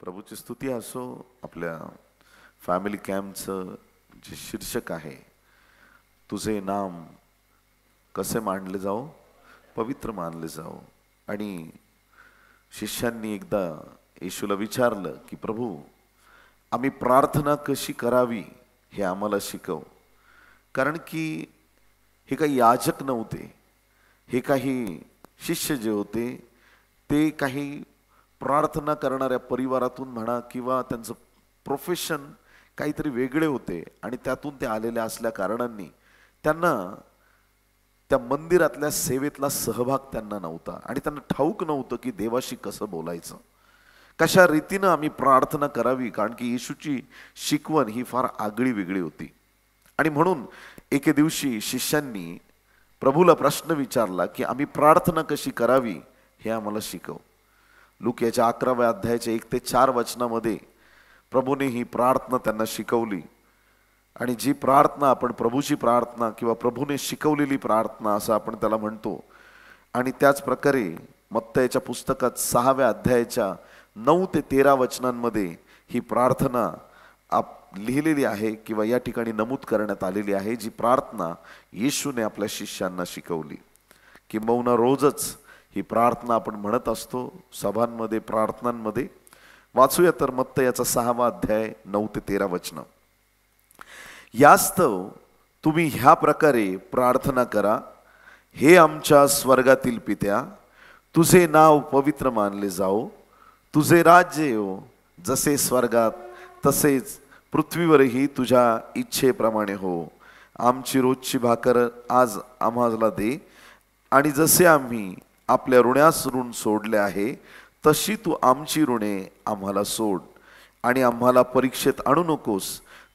प्रभूची स्तुती असो. आपल्या फॅमिली कॅम्पचं जे शीर्षक आहे, तुझे नाम कसे मानले जाओ, पवित्र मानले जाओ. आणि शिष्यांनी एकदा येशूला विचारलं की प्रभू, आम्ही प्रार्थना कशी करावी हे आम्हाला शिकव. कारण की हे काही याजक नव्हते, हे काही शिष्य जे होते ते काही प्रार्थना करणाऱ्या परिवारातून म्हणा किंवा त्यांचं प्रोफेशन काहीतरी वेगळे होते आणि त्यातून ते आलेले असल्या कारणांनी त्यांना त्या मंदिरातल्या सेवेतला सहभाग त्यांना नव्हता आणि त्यांना ठाऊक नव्हतं की देवाशी कसं बोलायचं, कशा रीतीनं आम्ही प्रार्थना करावी. कारण की येशूची शिकवण ही फार आगळी वेगळी होती. आणि म्हणून एके दिवशी शिष्यांनी प्रभूला प्रश्न विचारला की आम्ही प्रार्थना कशी करावी हे आम्हाला शिकव. लूक याच्या 11व्या अध्यायाच्या 1 ते 4 वचनामध्ये प्रभूने ही प्रार्थना त्यांना शिकवली. आणि जी प्रार्थना आपण प्रभूची प्रार्थना किंवा प्रभूने शिकवलेली प्रार्थना असं आपण त्याला म्हणतो. आणि त्याच प्रकारे मत्तयाच्या पुस्तकात 6व्या अध्यायाच्या 9 ते 13 वचनांमध्ये ही प्रार्थना लिहिलेली आहे किंवा या ठिकाणी नमूद करण्यात आलेली आहे, जी प्रार्थना येशूने आपल्या शिष्यांना शिकवली. किंबहुना रोजच ही प्रार्थना आपण म्हणत असतो सभांमध्ये, प्रार्थनांमध्ये. वाचूया तर मत्तयाचा 6वा अध्याय 9 ते 13 वचन. यास्तव तुम्ही ह्या प्रकारे प्रार्थना करा, हे आमच्या स्वर्गातील पित्या, तुझे नाव पवित्र मानले जाओ, तुझे राज्य येवो, जसे स्वर्गात तसेच पृथ्वीवरही तुझ्या इच्छेप्रमाणे हो. आमची रोजची भाकर आज आम्हाला दे, आणि जसे आम्ही आपल्या ऋणास ऋण सोडले आहे तशी तू आमची ऋणे आम्हाला सोड. आणि आम्हाला परीक्षेत आणू नकोस,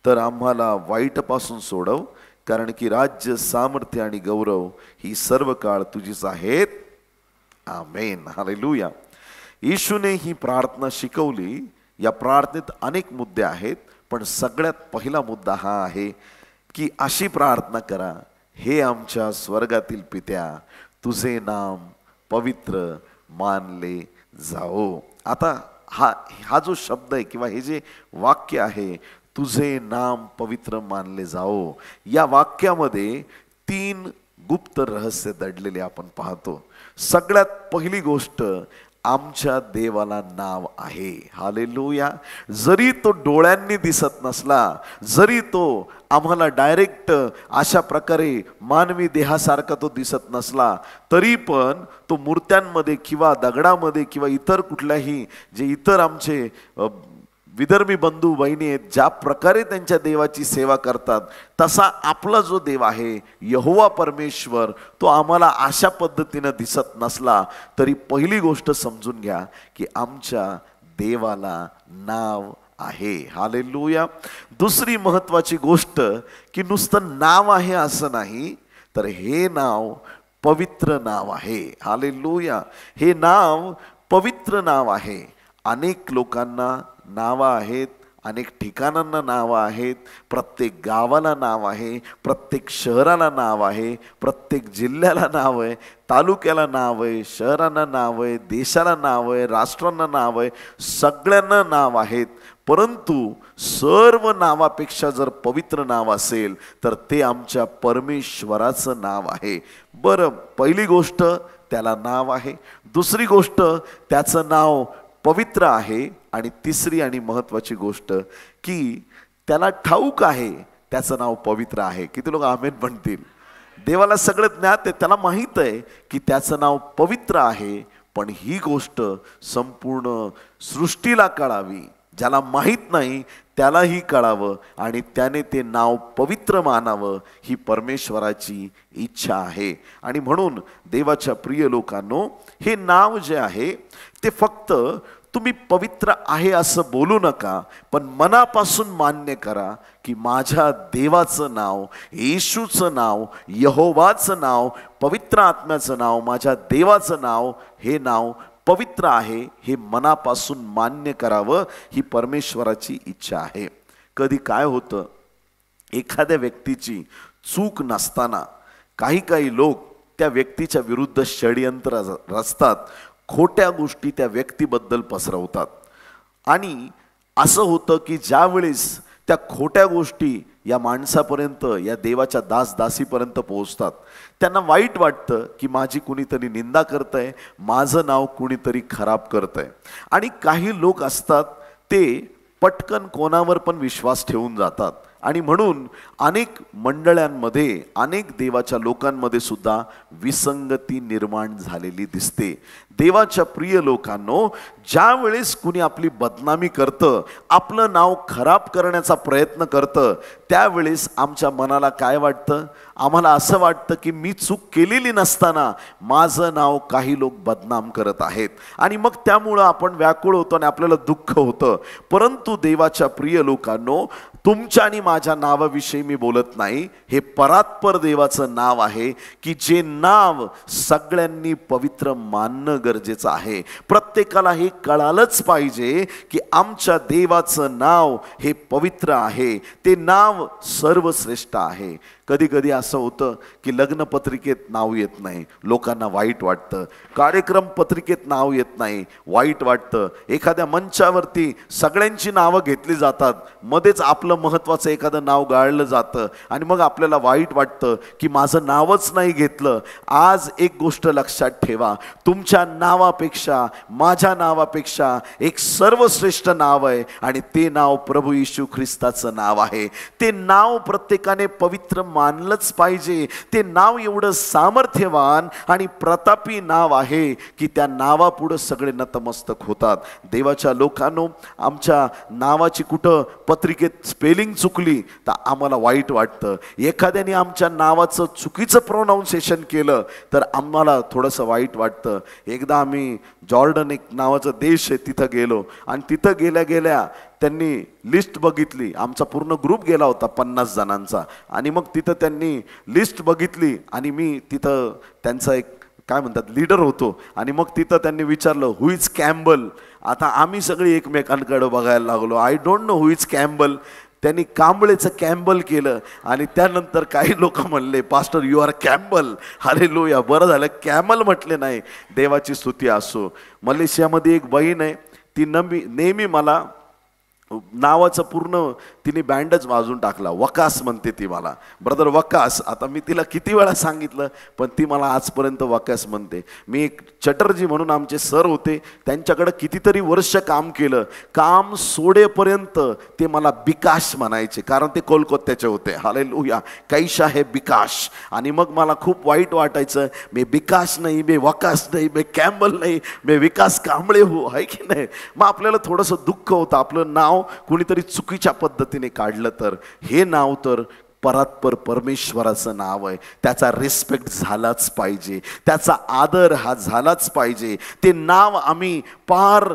तर आम्हाला वाईटपासून सोडव. कारण की राज्य, सामर्थ्य आणि गौरव ही सर्व काळ तुझीच आहेत. आमेन. हालेलुया. येशूने ही प्रार्थना शिकवली. या प्रार्थनेत अनेक मुद्दे आहेत, पण सगळ्यात पहिला मुद्दा हा आहे की अशी प्रार्थना करा, हे आमच्या स्वर्गातील पित्या, तुझे नाम पवित्र मानले जाओ. आता हा जो शब्द आहे किंवा हे जे वाक्य आहे, तुझे नाम पवित्र मानले जाओ, या वाक्यामध्ये 3 गुप्त रहस्य दडलेले आपण पाहतो. सगळ्यात पहिली गोष्ट, आमच्या देवाला नाव आहे. हालेलुया. जरी तो डोळ्यांनी दिसत नसला, जरी तो आम्हाला डायरेक्ट अशा प्रकारे मानवी देहासारखा तो दिसत नसला, तरी पण तो मूर्त्यांमध्ये किंवा दगडामध्ये किंवा इतर कुठल्याही जे इतर आमचे विधर्मी बंधू बहिणी आहेत, ज्या प्रकारे त्यांच्या देवाची सेवा करतात, तसा आपला जो देव आहे यहोवा परमेश्वर, तो आम्हाला अशा पद्धतीनं दिसत नसला तरी पहिली गोष्ट समजून घ्या की आमच्या देवाला नाव आहे. हालेलुया. दुसरी महत्वाची गोष्ट की नुसतं नाव आहे असं नाही, तर हे नाव पवित्र नाव आहे. हालेलुया. हे नाव पवित्र नाव आहे. अनेक लोकांना नावं आहेत, अनेक ठिकाणांना नावं आहेत, प्रत्येक गावाला नाव आहे, प्रत्येक शहराला नाव आहे, प्रत्येक जिल्ह्याला नाव आहे, तालुक्याला नाव आहे, शहरांना नाव आहे, देशाला नाव आहे, राष्ट्रांना नाव आहे, सगळ्यांना नाव आहेत. परंतु सर्व नावापेक्षा जर पवित्र नाव असेल तर ते आमच्या परमेश्वराचं नाव आहे. बरं, पहिली गोष्ट त्याला नाव आहे, दुसरी गोष्ट त्याचं नाव पवित्र आहे, आणि तिसरी आणि महत्वाची गोष्ट की त्याला ठाऊक आहे त्याचं नाव पवित्र आहे. किती लोक आमेन म्हणतील? देवाला सगळं ज्ञात आहे, त्याला माहीत आहे की त्याचं नाव पवित्र आहे. पण ही गोष्ट संपूर्ण सृष्टीला कळावी, ज्याला माहीत नाही त्यालाही कळावं आणि त्याने ते नाव पवित्र मानावं, ही परमेश्वराची इच्छा आहे. आणि म्हणून देवाच्या प्रिय लोकांनो, हे नाव जे आहे ते फक्त तुम्ही पवित्र आहे असं बोलू नका, पण मनापासून मान्य करा की माझ्या देवाचं नाव, येशूचं नाव, यहोवाचं नाव, पवित्र आत्म्याचं नाव, माझ्या देवाचं नाव, हे नाव पवित्र आहे. हे मनापासून मान्य करावं, ही परमेश्वराची इच्छा आहे. कधी काय होतं, एखाद्या व्यक्तीची चूक नसताना काही लोक त्या व्यक्तीच्या विरुद्ध षड्यंत्र रचतात, खोट्या गोष्टी त्या व्यक्तीबद्दल पसरवतात. आणि असं होतं की ज्या वेळेस त्या खोट्या गोष्टी या माणसापर्यंत, या देवाच्या दासीपर्यंत पोहोचतात, त्यांना वाईट वाटतं की माझी कुणीतरी निंदा करतंय, माझं नाव कुणीतरी खराब करतंय. आणि काही लोक असतात ते पटकन कोणावर पण विश्वास ठेवून जातात. आणि म्हणून अनेक मंडळांमध्ये, अनेक देवाच्या लोकांमध्ये सुद्धा विसंगती निर्माण झालेली दिसते. देवाच्या प्रिय लोकांनो, ज्या वेळेस कुणी आपली बदनामी करतं, आपलं नाव खराब करण्याचा प्रयत्न करतं, त्यावेळेस आमच्या मनाला काय वाटतं? आम्हाला असं वाटतं की मी चूक केलेली नसताना माझं नाव काही लोक बदनाम करत आहेत. आणि मग त्यामुळं आपण व्याकुळ होतो आणि आपल्याला दुःख होतं. परंतु देवाच्या प्रिय लोकांनो, तुमच्या आणि माझ्या नावाविषयी मी बोलत नाही. हे परात्पर देवाचं नाव आहे की जे नाव सगळ्यांनी पवित्र मानणं गरजेचं आहे. प्रत्येकाला हे कळालंच पाहिजे की आमच्या देवाचं नाव हे पवित्र आहे, ते नाव सर्वश्रेष्ठ आहे. कधी कधी असं होतं की लग्न पत्रिकेत नाव येत नाही, लोकांना वाईट वाटतं. कार्यक्रम पत्रिकेत नाव येत नाही, वाईट वाटतं. एखाद्या मंचावरती सगळ्यांची नावं घेतली जातात, मध्येच आपलं महत्त्वाचं एखादं नाव गाळलं जातं आणि मग आपल्याला वाईट वाटतं की माझं नावच नाही घेतलं. आज एक गोष्ट लक्षात ठेवा, तुमच्या नावापेक्षा, माझ्या नावापेक्षा एक सर्वश्रेष्ठ नाव आहे आणि ते नाव प्रभू येशू ख्रिस्ताचं नाव आहे. ते नाव प्रत्येकाने पवित्र मानलंच पाहिजे. ते नाव एवढं सामर्थ्यवान आणि प्रतापी नाव आहे की त्या नावापुढं सगळे नतमस्तक होतात. देवाच्या लोकांनो, आमच्या नावाची कुठं पत्रिकेत स्पेलिंग चुकली तर आम्हाला वाईट वाटतं. एखाद्याने आमच्या नावाचं चुकीचं प्रोनाऊन्सिएशन केलं तर आम्हाला थोडंसं वाईट वाटतं. एकदा आम्ही जॉर्डन एक नावाचा देश आहे तिथं गेलो आणि तिथं गेल्या गेल्या त्यांनी लिस्ट बघितली. आमचा पूर्ण ग्रुप गेला होता 50 जणांचा. आणि मग तिथं त्यांनी लिस्ट बघितली आणि मी तिथं त्यांचा एक काय म्हणतात लीडर होतो. आणि मग तिथं त्यांनी विचारलं हु इज कॅम्बल. आता आम्ही सगळी एकमेकांकडे बघायला लागलो. I don't know who is Campbell. त्यांनी कांबळेचं कॅम्बल केलं आणि त्यानंतर काही लोक म्हणले pastor you are Campbell. Hallelujah, बरं झालं कॅमल म्हटले नाही. देवाची स्तुती असो. मलेशियामध्ये एक बहीण आहे, ती नेहमी मला नावाचं पूर्ण तिने बँडच वाजून टाकला. वकास म्हणते ती मला, ब्रदर वकास. आता मी तिला किती वेळा सांगितलं पण ती मला आजपर्यंत वकास म्हणते. मी एक चटर्जी म्हणून आमचे सर होते, त्यांच्याकडे कितीतरी वर्ष काम केलं. काम सोडेपर्यंत ते मला बिकाश म्हणायचे, कारण ते कोलकात्याचे होते. हालेलुया, कैशा है बिकाश. आणि मग मला खूप वाईट वाटायचं, मी बिकाश नाही, मी वकास नाही, मी कॅम्बल नाही, मी विकास कांबळे हो, आहे की नाही. मग आपल्याला थोडंसं दुःख होतं आपलं नाव कुणीतरी चुकीच्या पद्धतीने काढलं तर. हे नाव तर परात्पर परमेश्वराचं नाव आहे, त्याचा रिस्पेक्ट झालाच पाहिजे, त्याचा आदर हा झालाच पाहिजे. ते नाव आम्ही पार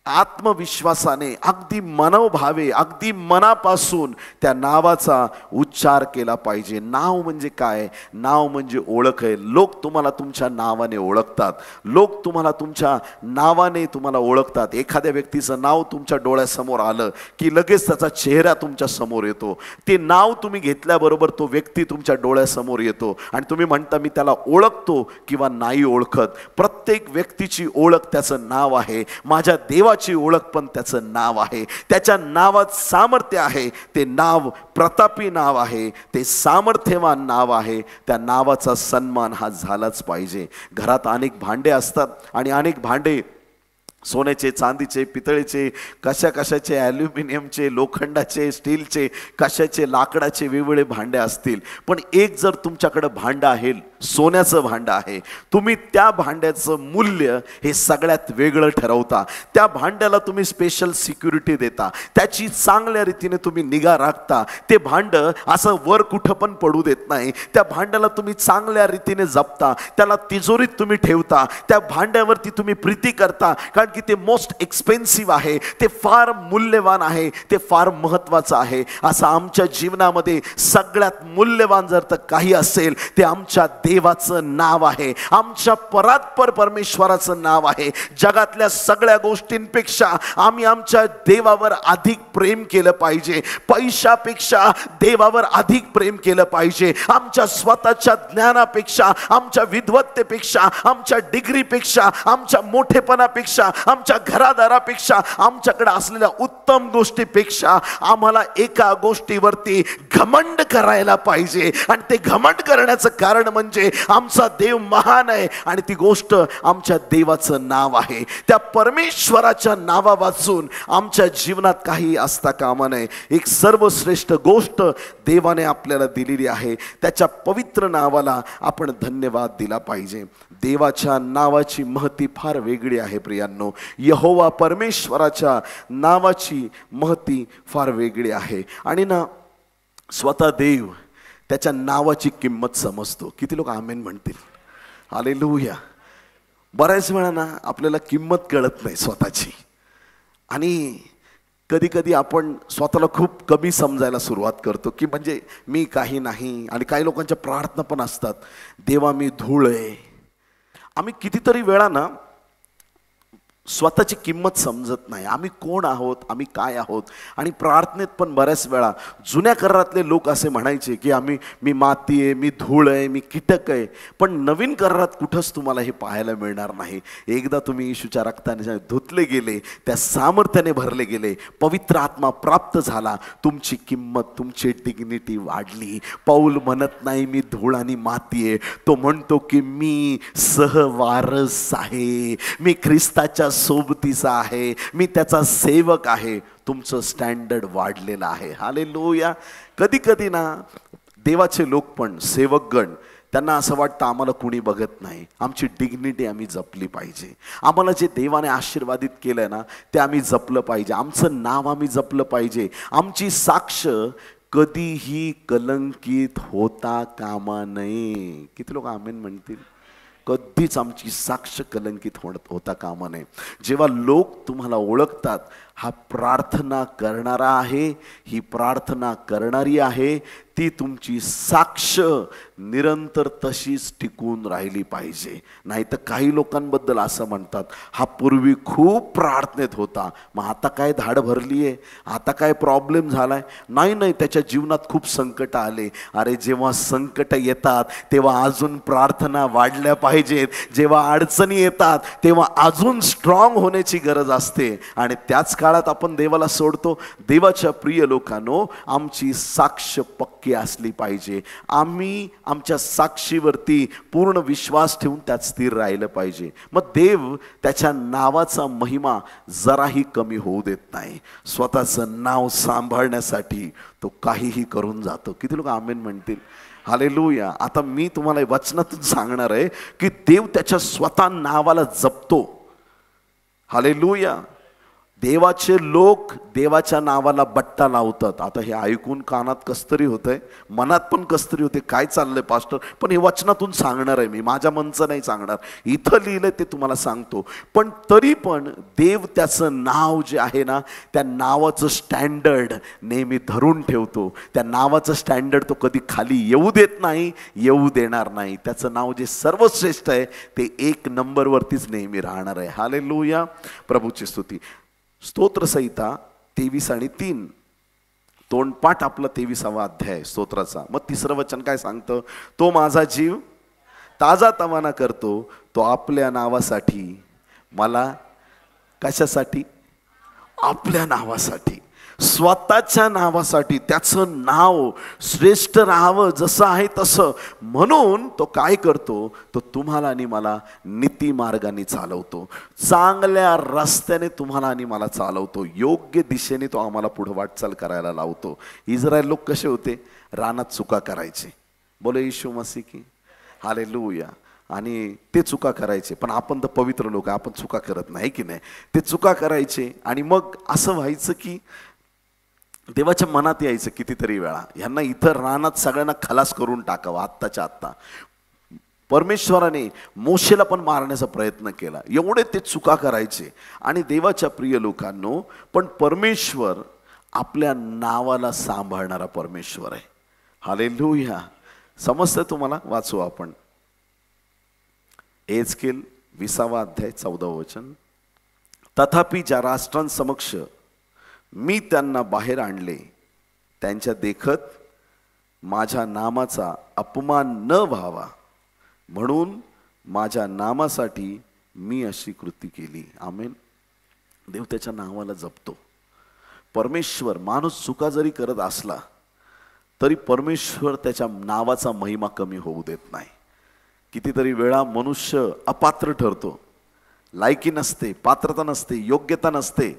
आत्मविश्वासाने, अगदी मनोभावे, अगदी मनापासून त्या नावाचा उच्चार केला पाहिजे. नाव म्हणजे काय? नाव म्हणजे ओळख आहे. लोक तुम्हाला तुमच्या नावाने ओळखतात. लोक तुम्हाला तुमच्या नावाने तुम्हाला ओळखतात. एखाद्या व्यक्तीचं नाव तुमच्या डोळ्यासमोर आलं की लगेच त्याचा चेहरा तुमच्या समोर येतो. ते नाव तुम्ही घेतल्याबरोबर तो व्यक्ती तुमच्या डोळ्यासमोर येतो आणि तुम्ही म्हणता मी त्याला ओळखतो किंवा नाही ओळखत. प्रत्येक व्यक्तीची ओळख त्याचं नाव आहे. माझ्या देवा ओळख पण त्याचं नाव आहे. त्याच्या नावात सामर्थ्य आहे. ते नाव प्रतापी नाव आहे, ते सामर्थ्यवान नाव आहे. त्या नावाचा सन्मान हा झालाच पाहिजे. घरात अनेक भांडे असतात आणि अनेक भांडे सोन्याचे, चांदीचे, पितळेचे, कशाचे, ॲल्युमिनियमचे, लोखंडाचे, स्टीलचे, कशाचे, लाकडाचे वेगवेगळे भांडे असतील. पण एक जर तुमच्याकडे भांडं आहे, सोन्याचं भांडं आहे, तुम्ही त्या भांड्याचं मूल्य हे सगळ्यात वेगळं ठरवता. त्या भांड्याला तुम्ही स्पेशल सिक्युरिटी देता, त्याची चांगल्या रीतीने तुम्ही निगा राखता. ते भांडं असं वर कुठं पण पडू देत नाही. त्या भांड्याला तुम्ही चांगल्या रीतीने जपता, त्याला तिजोरीत तुम्ही ठेवता, त्या भांड्यावरती तुम्ही प्रीती करता, कारण की ते मोस्ट एक्सपेन्सिव्ह आहे, ते फार मूल्यवान आहे, ते फार महत्त्वाचं आहे. असं आमच्या जीवनामध्ये सगळ्यात मूल्यवान जर तर काही असेल ते आमच्या देवाचं नाव आहे, आमच्या परात्पर परमेश्वराचं नाव आहे. जगातल्या सगळ्या गोष्टींपेक्षा आम्ही आमच्या देवावर अधिक प्रेम केलं पाहिजे. पैशापेक्षा देवावर अधिक प्रेम केलं पाहिजे. आमच्या स्वतःच्या ज्ञानापेक्षा, आमच्या विद्वत्तेपेक्षा, आमच्या डिग्रीपेक्षा, आमच्या मोठेपणापेक्षा आमच्या घरादारापेक्षा, आमच्याकडे असलेल्या उत्तम गोष्टीपेक्षा आम्हाला एका गोष्टीवरती घमंड करायला पाहिजे. आणि ते घमंड करण्याचं कारण म्हणजे आमचा देव महान आहे आणि ती गोष्ट आमच्या देवाचं नाव आहे. त्या परमेश्वराच्या नावा वाचून आमच्या जीवनात काही असता कामा नये. एक सर्वश्रेष्ठ गोष्ट देवाने आपल्याला दिलेली आहे, त्याच्या पवित्र नावाला आपण धन्यवाद दिला पाहिजे. देवाच्या नावाची महती फार वेगळी आहे प्रियांनो. यहोवा परमेश्वराच्या नावाची महती फार वेगळी आहे. आणि ना स्वतः देव त्याच्या नावाची किंमत समजतो. किती लोक आमेन म्हणतील? हालेलुया. बऱ्याच वेळा ना आपल्याला किंमत कळत नाही स्वतःची, आणि कधी कधी आपण स्वतःला खूप कमी समजायला सुरुवात करतो की म्हणजे मी काही नाही. आणि काही लोकांच्या प्रार्थना पण असतात, देवा मी धूळ आहे. आम्ही कितीतरी वेळा ना स्वतःची किंमत समजत नाही. आम्ही कोण आहोत, आम्ही काय आहोत. आणि प्रार्थनेत पण बऱ्याच वेळा जुन्या करारातले लोक असे म्हणायचे की मी माती आहे, मी धूळ आहे, मी कीटक आहे. पण नवीन करारात कुठंच तुम्हाला हे पाहायला मिळणार नाही. एकदा तुम्ही येशूच्या रक्ताने धुतले गेले, त्या सामर्थ्याने भरले गेले, पवित्र आत्मा प्राप्त झाला, तुमची किंमत, तुमची डिग्निटी वाढली. पौल म्हणत नाही मी धूळ आणि माती आहे, तो म्हणतो की मी सहवारस आहे, मी ख्रिस्ताच्या सोबतीचा आहे, मी त्याचा सेवक आहे. तुमचं स्टँडर्ड वाढलेलं आहे. हालेलुया. कधी कधी ना देवाचे लोक पण, सेवकगण, त्यांना असं वाटतं आम्हाला कुणी बघत नाही, आमची डिग्निटी आम्ही जपली पाहिजे. आम्हाला जे देवाने आशीर्वादित केलंय ना ते आम्ही जपलं पाहिजे, आमचं नाव आम्ही जपलं पाहिजे. आमची साक्ष कधीही कलंकित होता कामा नये. किती लोक आमेन म्हणतील? कधीच आमची साक्ष कलंकित होता कामा नये. जेव्हा लोक तुम्हाला ओळखतात, हा प्रार्थना करणारा आहे, ही प्रार्थना करणारी आहे, ती तुमची साक्ष निरंतर तशीच टिकून राहिली पाहिजे. नाही तर काही लोकांबद्दल असं म्हणतात, हा पूर्वी खूप प्रार्थनेत होता, मग आता काय धाड भरली आहे, आता काय प्रॉब्लेम झालाय? नाही, त्याच्या जीवनात खूप संकट आले. अरे जेव्हा संकट येतात तेव्हा अजून प्रार्थना वाढल्या पाहिजेत. जेव्हा अडचणी येतात तेव्हा अजून स्ट्रॉंग होण्याची गरज असते. आणि त्याच काळात आपण देवाला सोडतो. देवाच्या प्रिय लोकांनो, आमची साक्ष पक्की असली पाहिजे. आम्ही आमच्या साक्षीवरती पूर्ण विश्वास ठेवून त्यात स्थिर राहिलं पाहिजे. मग देव त्याच्या नावाचा महिमा जराही कमी होऊ देत नाही. स्वतःचं नाव सांभाळण्यासाठी तो काहीही करून जातो. किती लोक आमेन म्हणतील? हालेलुया. आता मी तुम्हाला वचनातून सांगणार आहे की देव त्याच्या स्वतः नावाला जपतो. हालेलुया. देवाचे लोक देवाच्या नावाला बट्टा लावतात. आता हे ऐकून कानात कसतरी होतंय, मनात पण कसतरी होते, काय चाललंय पास्टर? पण हे वचनातून सांगणार आहे मी, माझ्या मनचं नाही सांगणार. इथं लिहिलंय ते तुम्हाला सांगतो. पण तरी पण देव त्याचं नाव जे आहे ना, त्या नावाचं स्टँडर्ड नेहमी धरून ठेवतो. त्या नावाचं स्टँडर्ड तो कधी खाली येऊ देत नाही, येऊ देणार नाही. त्याचं नाव जे सर्वश्रेष्ठ आहे ते 1 नंबरवरतीच नेहमी राहणार आहे. हालेलुया. प्रभूची स्तुती. स्तोत्रसंहिता 23 आणि 3, तोंडपाठ आपला 23वा अध्याय स्तोत्राचा. मग 3रं वचन काय सांगतं? तो माझा जीव ताजा तवाना करतो, तो आपल्या नावासाठी. मला कशासाठी? आपल्या नावासाठी, स्वतःच्या नावासाठी. त्याचं नाव श्रेष्ठ राहावं जसं आहे तसं. म्हणून तो काय करतो? तो तुम्हाला आणि मला नीती मार्गाने चालवतो, चांगल्या रस्त्याने तुम्हाला आणि मला चालवतो, योग्य दिशेने तो आम्हाला पुढे वाटचाल करायला लावतो. इस्रायल लोक कसे होते? रानात चुका करायचे. बोले येशू मसीह की हालेलुया. आणि ते चुका करायचे. पण आपण तर पवित्र लोक, आपण चुका करत नाही की नाही? ते चुका करायचे आणि मग असं व्हायचं की देवाच्या मनात यायचं कितीतरी वेळा, ह्यांना इथं रानात सगळ्यांना खलास करून टाकावं आत्ताच्या आत्ता. परमेश्वराने मोशेला पण मारण्याचा प्रयत्न केला. एवढे ते चुका करायचे. आणि देवाच्या प्रिय लोकांनो, पण परमेश्वर आपल्या नावाला सांभाळणारा परमेश्वर आहे. हालेलुया. समजतं तुम्हाला? वाचू आपण. एजकेल 20वा अध्याय 14वं वचन. तथापि ज्या राष्ट्रांसमक्ष मी त्यांना बाहेर आणले, त्यांच्या देखत माझ्या नामाचा अपमान न व्हावा म्हणून माझ्या नामासाठी मी अशी कृती केली. आमेन. देव त्याच्या नावाला जपतो. परमेश्वर, माणूस चुका जरी करत असला तरी परमेश्वर त्याच्या नावाचा महिमा कमी होऊ देत नाही. कितीतरी वेळा मनुष्य अपात्र ठरतो, लायकी नसते, पात्रता नसते, योग्यता नसते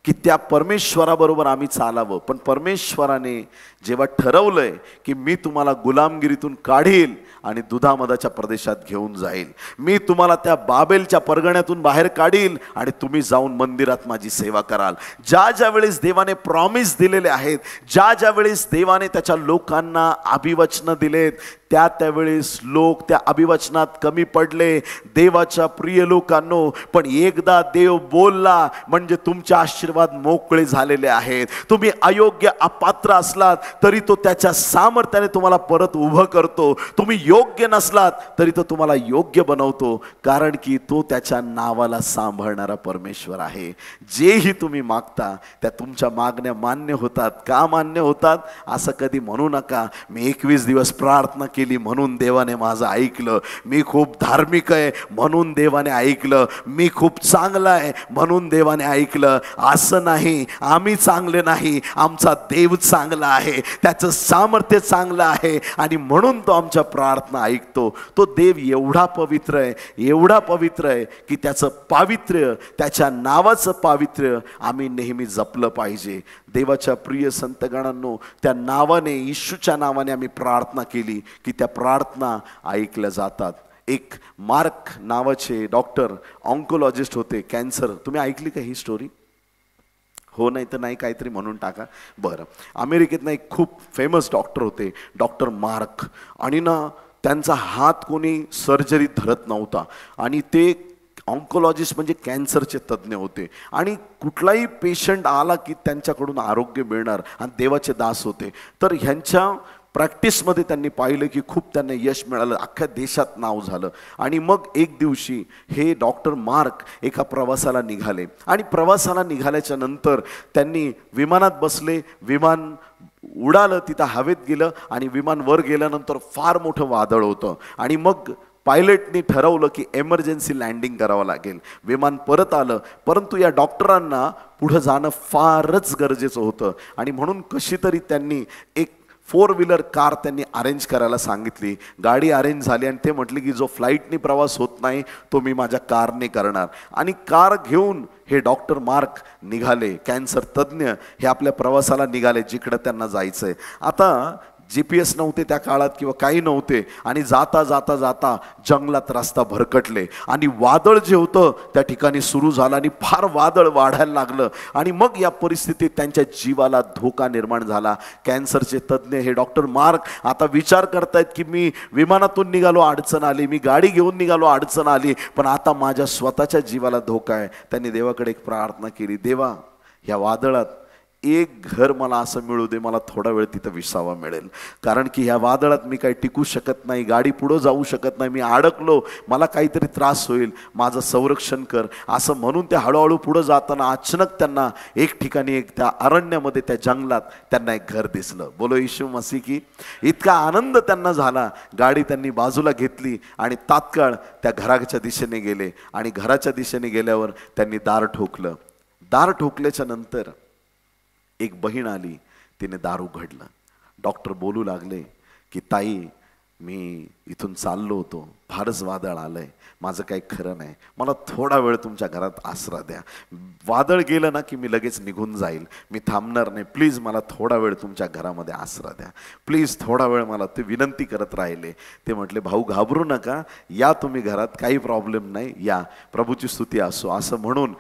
की त्या परमेश्वराबरोबर आम्ही चालावं. पण परमेश्वराने जेव्हा ठरवलंय की मी तुम्हाला गुलामगिरीतून काढील आणि दुधामधाच्या प्रदेशात घेऊन जाईल, मी तुम्हाला त्या बाबेलच्या परगण्यातून बाहेर काढील आणि तुम्ही जाऊन मंदिरात माझी सेवा कराल. ज्या ज्या वेळेस देवाने प्रॉमिस दिलेले आहेत, ज्या ज्या वेळेस देवाने त्याच्या लोकांना अभिवचन दिलेत, त्या त्यावेळेस लोक त्या अभिवचनात कमी पडले. देवाच्या प्रिय लोकांनो, पण एकदा देव बोलला म्हणजे तुमचे आशीर्वाद मोकळे झालेले आहेत. तुम्ही अयोग्य अपात्र असलात तरी तो त्याच्या सामर्थ्याने तुम्हाला परत उभं करतो. तुम्ही योग्य नसलात तरी तो तुम्हाला योग्य बनवतो, कारण की तो त्याच्या नावाला सांभाळणारा परमेश्वर आहे. जेही तुम्ही मागता त्या तुमच्या मागण्या मान्य होतात. का मान्य होतात असं कधी म्हणू नका, मी 21 दिवस प्रार्थना केली म्हणून देवाने माझं ऐकलं, मी खूप धार्मिक आहे म्हणून देवाने ऐकलं, मी खूप चांगला आहे म्हणून देवाने ऐकलं. असं नाही. आम्ही चांगले नाही, आमचा देव चांगला आहे, त्याचं सामर्थ्य चांगलं आहे आणि म्हणून तो आमच्या प्रार्थना ऐकतो. तो देव एवढा पवित्र आहे, एवढा पवित्र आहे की त्याचं पावित्र्य, त्याच्या नावाचं पावित्र्य आम्ही नेहमी जपलं पाहिजे. देवाच्या प्रिय संतगणांनो, त्या नावाने, येशूच्या नावाने आम्ही प्रार्थना केली की त्या प्रार्थना ऐकल्या जातात. एक मार्क नावाचे डॉक्टर, ऑन्कोलॉजिस्ट होते, कॅन्सर. तुम्ही ऐकली का ही स्टोरी? हो, नाही तर नाही, काहीतरी म्हणून टाका. बरं, अमेरिकेत एक खूप फेमस डॉक्टर होते, डॉक्टर मार्क. आणि ना त्यांचा हात कोणी सर्जरीत धरत नव्हता आणि ते ऑन्कोलॉजिस्ट म्हणजे कॅन्सरचे तज्ज्ञ होते आणि कुठलाही पेशंट आला की त्यांच्याकडून आरोग्य मिळणार आणि देवाचे दास होते. तर ह्यांच्या प्रॅक्टिसमध्ये त्यांनी पाहिलं की खूप त्यांना यश मिळालं, अख्ख्या देशात नाव झालं. आणि मग एक दिवशी हे डॉक्टर मार्क एका प्रवासाला निघाले आणि प्रवासाला निघाल्याच्या नंतर त्यांनी विमानात बसले. विमान उडालं, तिथं हवेत गेलं आणि विमान वर गेल्यानंतर फार मोठं वादळ होतं आणि मग पायलटनी ठरवलं की एमर्जन्सी लँडिंग करावं लागेल. विमान परत आलं, परंतु या डॉक्टरांना पुढं जाणं फारच गरजेचं होतं आणि म्हणून कशी तरी त्यांनी एक 4 व्हीलर कार त्यांनी अरेंज करायला सांगितली. गाडी अरेंज झाली आणि ते म्हटले की जो फ्लाईटनी प्रवास होत नाही तो मी माझ्या कारने करणार. आणि कार घेऊन हे डॉक्टर मार्क निघाले, कॅन्सर तज्ज्ञ, हे आपल्या प्रवासाला निघाले जिकडं त्यांना जायचंय. आता GPS नव्हते त्या काळात किंवा काही नव्हते आणि जाता जाता जाता जंगलात रस्ता भरकटले आणि वादळ जे होतं त्या ठिकाणी सुरू झालं आणि फार वादळ वाढायला लागलं आणि मग या परिस्थितीत त्यांच्या जीवाला धोका निर्माण झाला. कॅन्सरचे तज्ज्ञ हे डॉक्टर मार्क आता विचार करतायत की मी विमानातून निघालो, अडचण आली, मी गाडी घेऊन निघालो, अडचण आली, पण आता माझ्या स्वतःच्या जीवाला धोका आहे. त्यांनी देवाकडे एक प्रार्थना केली, देवा या वादळात एक घर मला असं मिळू दे, मला थोडा वेळ तिथं विसावा मिळेल, कारण की ह्या वादळात मी काही टिकू शकत नाही, गाडी पुढं जाऊ शकत नाही, मी अडकलो, मला काहीतरी त्रास होईल, माझं संरक्षण कर. असं म्हणून ते हळूहळू पुढं जाताना अचानक त्यांना एक ठिकाणी, एक त्या अरण्यामध्ये, त्या जंगलात त्यांना एक घर दिसलं. बोलो येशू मसीह की. इतका आनंद त्यांना झाला, गाडी त्यांनी बाजूला घेतली आणि तात्काळ त्या घराच्या दिशेने गेले आणि घराच्या दिशेने गेल्यावर त्यांनी दार ठोकलं. दार ठोकल्याच्या नंतर एक बहीण आली, तिने दार उघडलं. डॉक्टर बोलू लागले की ताई, मी इथून चाललो होतो, फारच वादळ आलंय, माझं काही खरं नाही, मला थोडा वेळ तुमच्या घरात आसरा द्या. वादळ गेलं ना की मी लगेच निघून जाईल, मी थांबणार नाही, प्लीज मला थोडा वेळ तुमच्या घरामध्ये आसरा द्या, प्लीज थोडा वेळ मला. ते विनंती करत राहिले. ते म्हटले भाऊ घाबरू नका, या तुम्ही घरात, काही प्रॉब्लेम नाही, या, प्रभूची स्तुती असो. असं म्हणून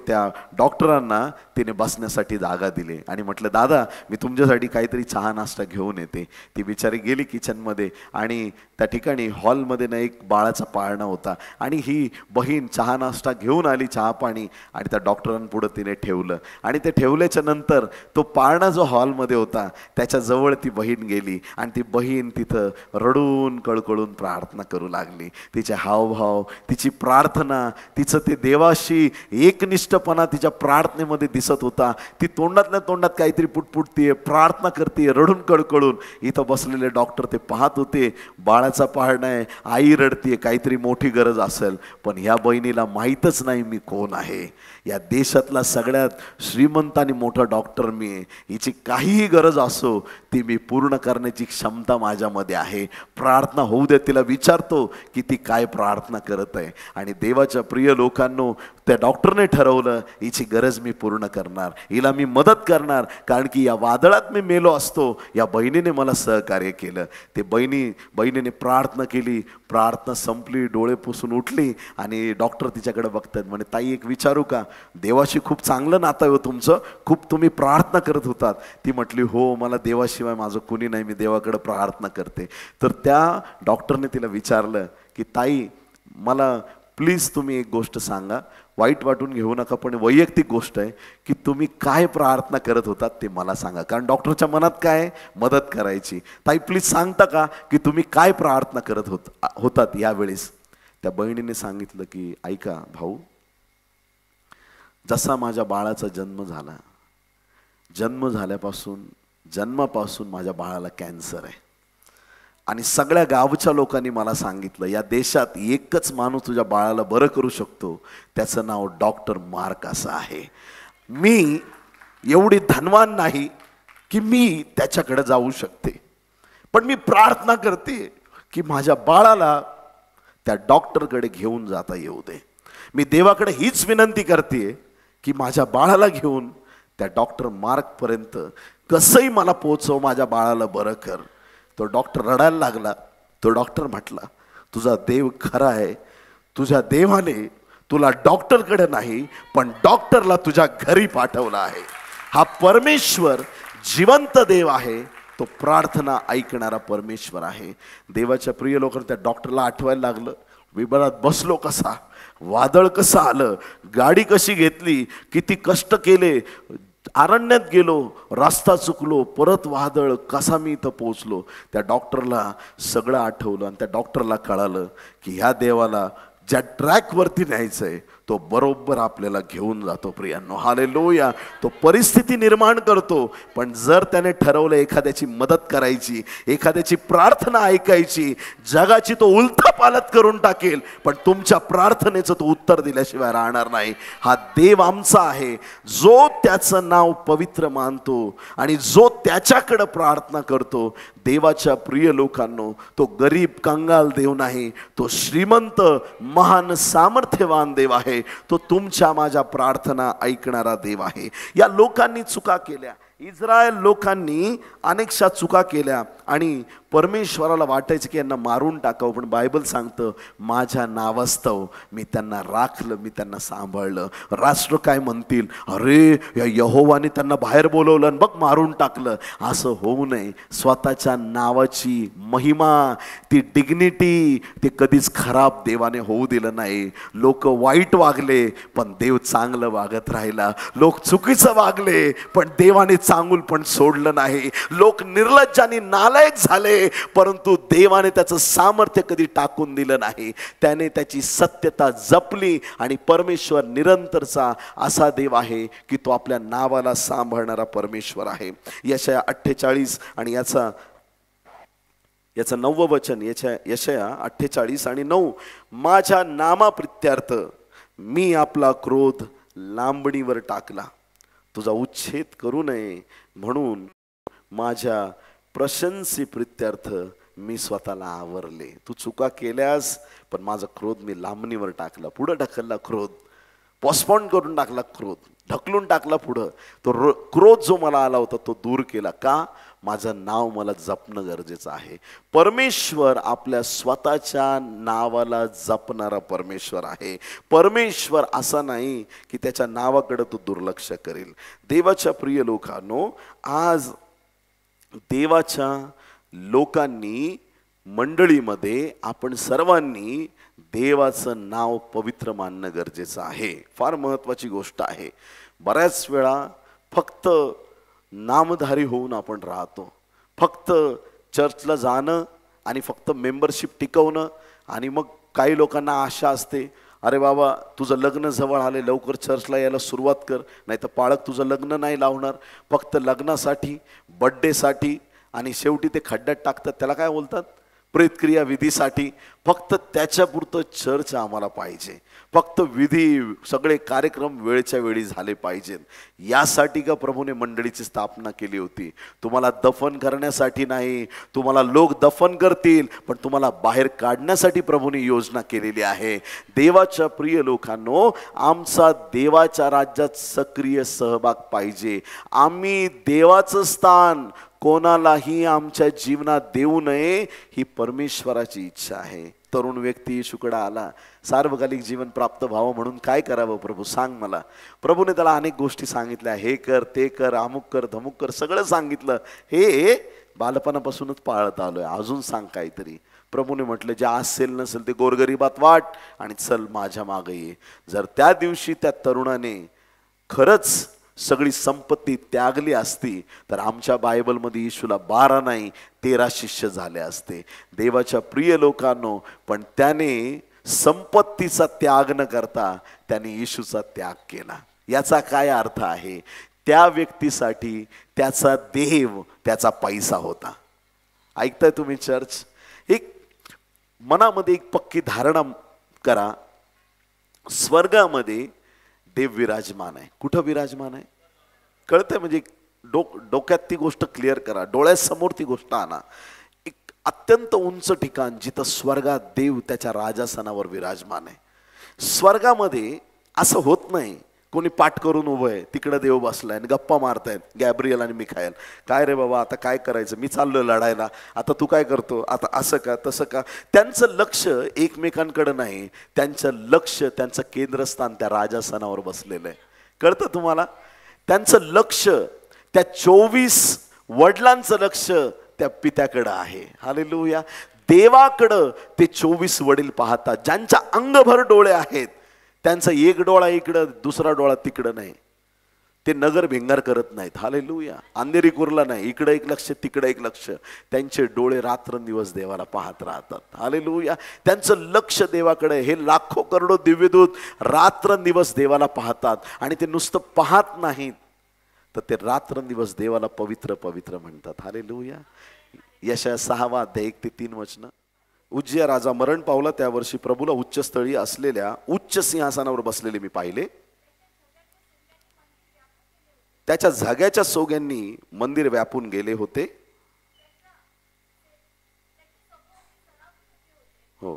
त्या डॉक्टरांना तिने बसण्यासाठी जागा दिली आणि म्हटलं दादा मी तुमच्यासाठी काहीतरी चहा नाश्ता घेऊन येते. ती बिचारी गेली किचनमध्ये आणि त्या ठिकाणी हॉलमध्ये ना एक बाळाचा पाळणा होता आणि ही बहीण चहा नाश्ता घेऊन आली, चहा पाणी, आणि त्या डॉक्टरांपुढं तिने ठेवलं. आणि ते ठेवल्याच्या नंतर तो पाळणा जो हॉलमध्ये होता त्याच्याजवळ ती बहीण गेली आणि ती बहीण तिथं रडून कळकळून प्रार्थना करू लागली. तिचे हावभाव, तिची प्रार्थना, तिचं ते देवाशी एकनिष्ठपणा तिच्या प्रार्थनेमध्ये दिसत होता. ती तोंडातल्या तोंडात काहीतरी पुटपुटतीये, प्रार्थना करते, रडून कळकळून. इथं बसलेले डॉक्टर ते पाहत होते. बाळाचा पाळणा आहे, आई रडतीये, काहीतरी मोठी गरज असेल, पण ह्या बहिणीला माहीतच नाही मी कोण आहे. या देशातला सगळ्यात श्रीमंत आणि मोठा डॉक्टर मी आहे. हिची काहीही गरज असो ती मी पूर्ण करण्याची क्षमता माझ्यामध्ये आहे. प्रार्थना होऊ दे. तिला विचारतो की ती काय प्रार्थना करत आहे. आणि देवाच्या प्रिय लोकांनो, त्या डॉक्टरने ठरवलं हिची गरज मी पूर्ण करणार, हिला मी मदत करणार. कारण की या वादळात मी मेलो असतो, या बहिणीने मला सहकार्य केलं. ते बहिणीने प्रार्थना केली. प्रार्थना संपली, डोळे पुसून उठली आणि डॉक्टर तिच्याकडे बघतात. म्हणे, ताई एक विचारू का? देवाशी खूप चांगलं नातं आहे तुमचं, खूप तुम्ही प्रार्थना करत होतात. ती म्हटली, हो, मला देवाशिवाय माझं कुणी नाही, मी देवाकडे प्रार्थना करते. तर त्या डॉक्टरने तिला विचारलं की ताई, मला प्लीज तुम्ही एक गोष्ट सांगा, वाईट वाटून घेऊ नका, पण वैयक्तिक गोष्ट आहे की तुम्ही काय प्रार्थना करत होतात ते मला सांगा. कारण डॉक्टरच्या मनात काय आहे? मदत करायची. ताई प्लीज सांगता का की तुम्ही काय प्रार्थना करत होतात यावेळेस? त्या बहिणीने सांगितलं की ऐका भाऊ, जसा माझ्या बाळाचा जन्मापासून माझ्या बाळाला कॅन्सर आहे आणि सगळ्या गावच्या लोकांनी मला सांगितलं या देशात एकच माणूस तुझ्या बाळाला बरं करू शकतो, त्याचं नाव डॉक्टर मार्क असं आहे. मी एवढी धनवान नाही की मी त्याच्याकडे जाऊ शकते, पण मी प्रार्थना करते की माझ्या बाळाला त्या डॉक्टरकडे घेऊन जाता येऊ दे. मी देवाकडे हीच विनंती करते की माझ्या बाळाला घेऊन त्या डॉक्टर मार्कपर्यंत कसंही मला पोचव, माझ्या बाळाला बरं कर. तो डॉक्टर रडायला लागला. तो डॉक्टर म्हटला, तुझा देव खरा आहे, तुझ्या देवाने तुला डॉक्टरकडे नाही पण डॉक्टरला तुझ्या घरी पाठवला आहे. हा परमेश्वर जिवंत देव आहे, तो प्रार्थना ऐकणारा परमेश्वर आहे. देवाच्या प्रिय लोकांना त्या डॉक्टरला आठवायला लागलं, विमानात बसलो कसा, वादळ कसं आलं, गाडी कशी घेतली, किती कष्ट केले, अरण्यात गेलो, रस्ता चुकलो, परत वादळ, कसा मी इथं पोहोचलो. त्या डॉक्टरला सगळं आठवलं आणि त्या डॉक्टरला कळालं की ह्या देवाला ज्या ट्रॅकवरती न्यायचंय तो बरोबर आपल्याला घेऊन जातो. प्रियांनो, हालेलुया. तो परिस्थिती निर्माण करतो, पण जर त्याने ठरवलं एखाद्याची मदत करायची, एखाद्याची प्रार्थना ऐकायची, जगाची तो उलथा पालत करून टाकेल, पण तुमच्या प्रार्थनेचं तो उत्तर दिल्याशिवाय राहणार नाही. हा देव आमचा आहे, जो त्याचं नाव पवित्र मानतो आणि जो त्याच्याकडे प्रार्थना करतो. देवाच्या प्रिय लोकांनो, तो गरीब कंगाल देव नाही, तो श्रीमंत महान सामर्थ्यवान देव आहे. तो तुमच्या माझ्या प्रार्थना ऐकणारा देव आहे. या लोकांनी चुका केल्या, इस्रायल लोकांनी अनेकशा चुका केल्या आणि परमेश्वराला वाटायचं की यांना मारून टाकावं, पण बायबल सांगतं माझ्या नावास्तव मी त्यांना राखलं, मी त्यांना सांभाळलं. राष्ट्र काय म्हणतील, अरे या यहोवाने त्यांना बाहेर बोलवलं आणि बघ मारून टाकलं. असं होऊ नये. स्वतःच्या नावाची महिमा, ती डिग्निटी, ते कधीच खराब देवाने होऊ दिलं नाही. लोक वाईट वागले पण देव चांगलं वागत राहिला. लोक चुकीचं वागले पण देवाने चांगुल पण सोडलं नाही. लोक निर्लज्ज आणि नालायक झाले परंतु देवाने त्याचं सामर्थ्य कधी टाकून दिलं नाही. त्याने त्याची सत्यता जपली आणि परमेश्वर निरंतरचा असा देव आहे की तो आपल्या नावाला सांभाळणारा परमेश्वर आहे. यशाया 48 आणि याचं 9वं वचन, यशाया 48 आणि 9, माझ्या नामाप्रित्यर्थ मी आपला क्रोध लांबणीवर टाकला, तुझा उच्छेद करू नये म्हणून माझ्या प्रशंसेप्रित्यर्थ मी स्वतःला आवरले. तू चुका केल्यास पण माझा क्रोध मी लांबणीवर टाकला, पुढं ढकलला क्रोध, पोस्टपोन करून टाकला क्रोध, ढकलून टाकला पुढं. तो क्रोध जो मला आला होता तो दूर केला. का? माझं नाव मला जपणं गरजेचं आहे. परमेश्वर आपल्या स्वतःच्या नावाला जपणारा परमेश्वर आहे. परमेश्वर असा नाही की त्याच्या नावाकडे तो दुर्लक्ष करेल. देवाच्या प्रिय लोकांनो, आज देवाच्या लोकांनी, मंडळीमध्ये आपण सर्वांनी देवाचं नाव पवित्र मानणं गरजेचं आहे. फार महत्त्वाची गोष्ट आहे. बऱ्याच वेळा फक्त नामधारी होऊन आपण राहतो, फक्त चर्चला जाणं आणि फक्त मेंबरशिप टिकवणं. आणि मग काही लोकांना आशा असते, अरे बाबा तुझं लग्न जवळ आले, लवकर चर्चला यायला सुरुवात कर, नाही तर पाळक तुझं लग्न नाही लावणार. फक्त लग्नासाठी, बड्डेसाठी, आणि शेवटी ते खड्ड्यात टाकतात. त्याला काय बोलतात? प्रेतक्रिया विधीसाठी फक्त त्याच्यापुरतं चर्च आम्हाला पाहिजे, फक्त विधी सगळे कार्यक्रम वेळच्या वेळी झाले पाहिजेत, यासाठी का प्रभूने मंडळीची स्थापना केली होती? तुम्हाला दफन करण्यासाठी नाही. तुम्हाला लोक दफन करतील पण तुम्हाला बाहेर काढण्यासाठी प्रभूने योजना केलेली आहे. देवाच्या प्रिय लोकांनो, आमचा देवाच्या राज्यात सक्रिय सहभाग पाहिजे. आम्ही देवाचं स्थान कोणालाही आमच्या जीवनात देऊ नये, ही परमेश्वराची इच्छा आहे. तरुण व्यक्ती येशूकडे आला, सार्वकालिक जीवन प्राप्त व्हावं म्हणून काय करावं प्रभू सांग मला. प्रभूने त्याला अनेक गोष्टी सांगितल्या, हे कर ते कर, अमुक कर धमुक कर, सगळं सांगितलं. हे बालपणापासूनच पाळत आलोय, अजून सांग काहीतरी. प्रभूने म्हटलं, जे असेल नसेल ते गोरगरिबात वाट आणि चल माझ्या मागे ये. जर त्या दिवशी त्या तरुणाने खरंच सगळी संपत्ती त्यागली असती तर आमच्या बायबलमध्ये येशूला 12 नाही 13 शिष्य झाले असते. देवाच्या प्रिय लोकांनो, पण त्याने संपत्तीचा त्याग न करता त्याने येशूचा त्याग केला. याचा काय अर्थ आहे? त्या व्यक्तीसाठी त्याचा देव त्याचा पैसा होता. ऐकताय तुम्ही चर्च? एक मनामध्ये एक पक्की धारणा करा, स्वर्गामध्ये देव विराजमान आहे. कुठं विराजमान आहे कळतंय? म्हणजे डोक्यात ती गोष्ट क्लिअर करा, डोळ्यासमोर ती गोष्ट आणा. एक अत्यंत उंच ठिकाण जिथं स्वर्गात देव त्याच्या राजासनावर विराजमान आहे. स्वर्गामध्ये असं होत नाही कोणी पाठ करून उभं आहे, तिकडे देव बसलाय आणि गप्पा मारतायत गॅब्रियल आणि मिखायल. काय रे बाबा आता काय करायचं, मी चाललोय लढायला, आता तू काय करतो, आता असं का तसं का. त्यांचं लक्ष एकमेकांकडे नाही, त्यांचं लक्ष त्यांचं केंद्रस्थान त्या राजासनावर बसलेलं आहे. कळतं तुम्हाला? त्यांचं लक्ष, त्या 24 वडिलांचं लक्ष त्या पित्याकडं आहे. हालेलुया. देवाकडं ते 24 वडील पाहतात, ज्यांच्या अंगभर डोळे आहेत. त्यांचा एक डोळा इकडं दुसरा डोळा तिकडं नाही. ते नगर भिंगार करत नाहीत. हालेलुया. अंधेरी कुरला नाही, इकडं एक लक्ष तिकडं एक लक्ष. त्यांचे डोळे रात्रंदिवस देवाला पाहत राहतात. हालेलुया. त्यांचं लक्ष देवाकडे. हे लाखो करोडो दिव्यदूत रात्रंदिवस देवाला पाहतात आणि ते नुसतं पाहत नाहीत तर ते रात्रंदिवस देवाला पवित्र पवित्र म्हणतात. हालेलुया. यशाया 6 अध्याय 1 ते 3 वचनं. उज्जिया राजा मरण पावला त्या वर्षी प्रभूला उच्चस्थळी असलेल्या उच्च सिंहासनावर बसलेले मी पाहिले. त्याच्या झग्याच्या सोग्यांनी मंदिर व्यापून गेले होते. हो,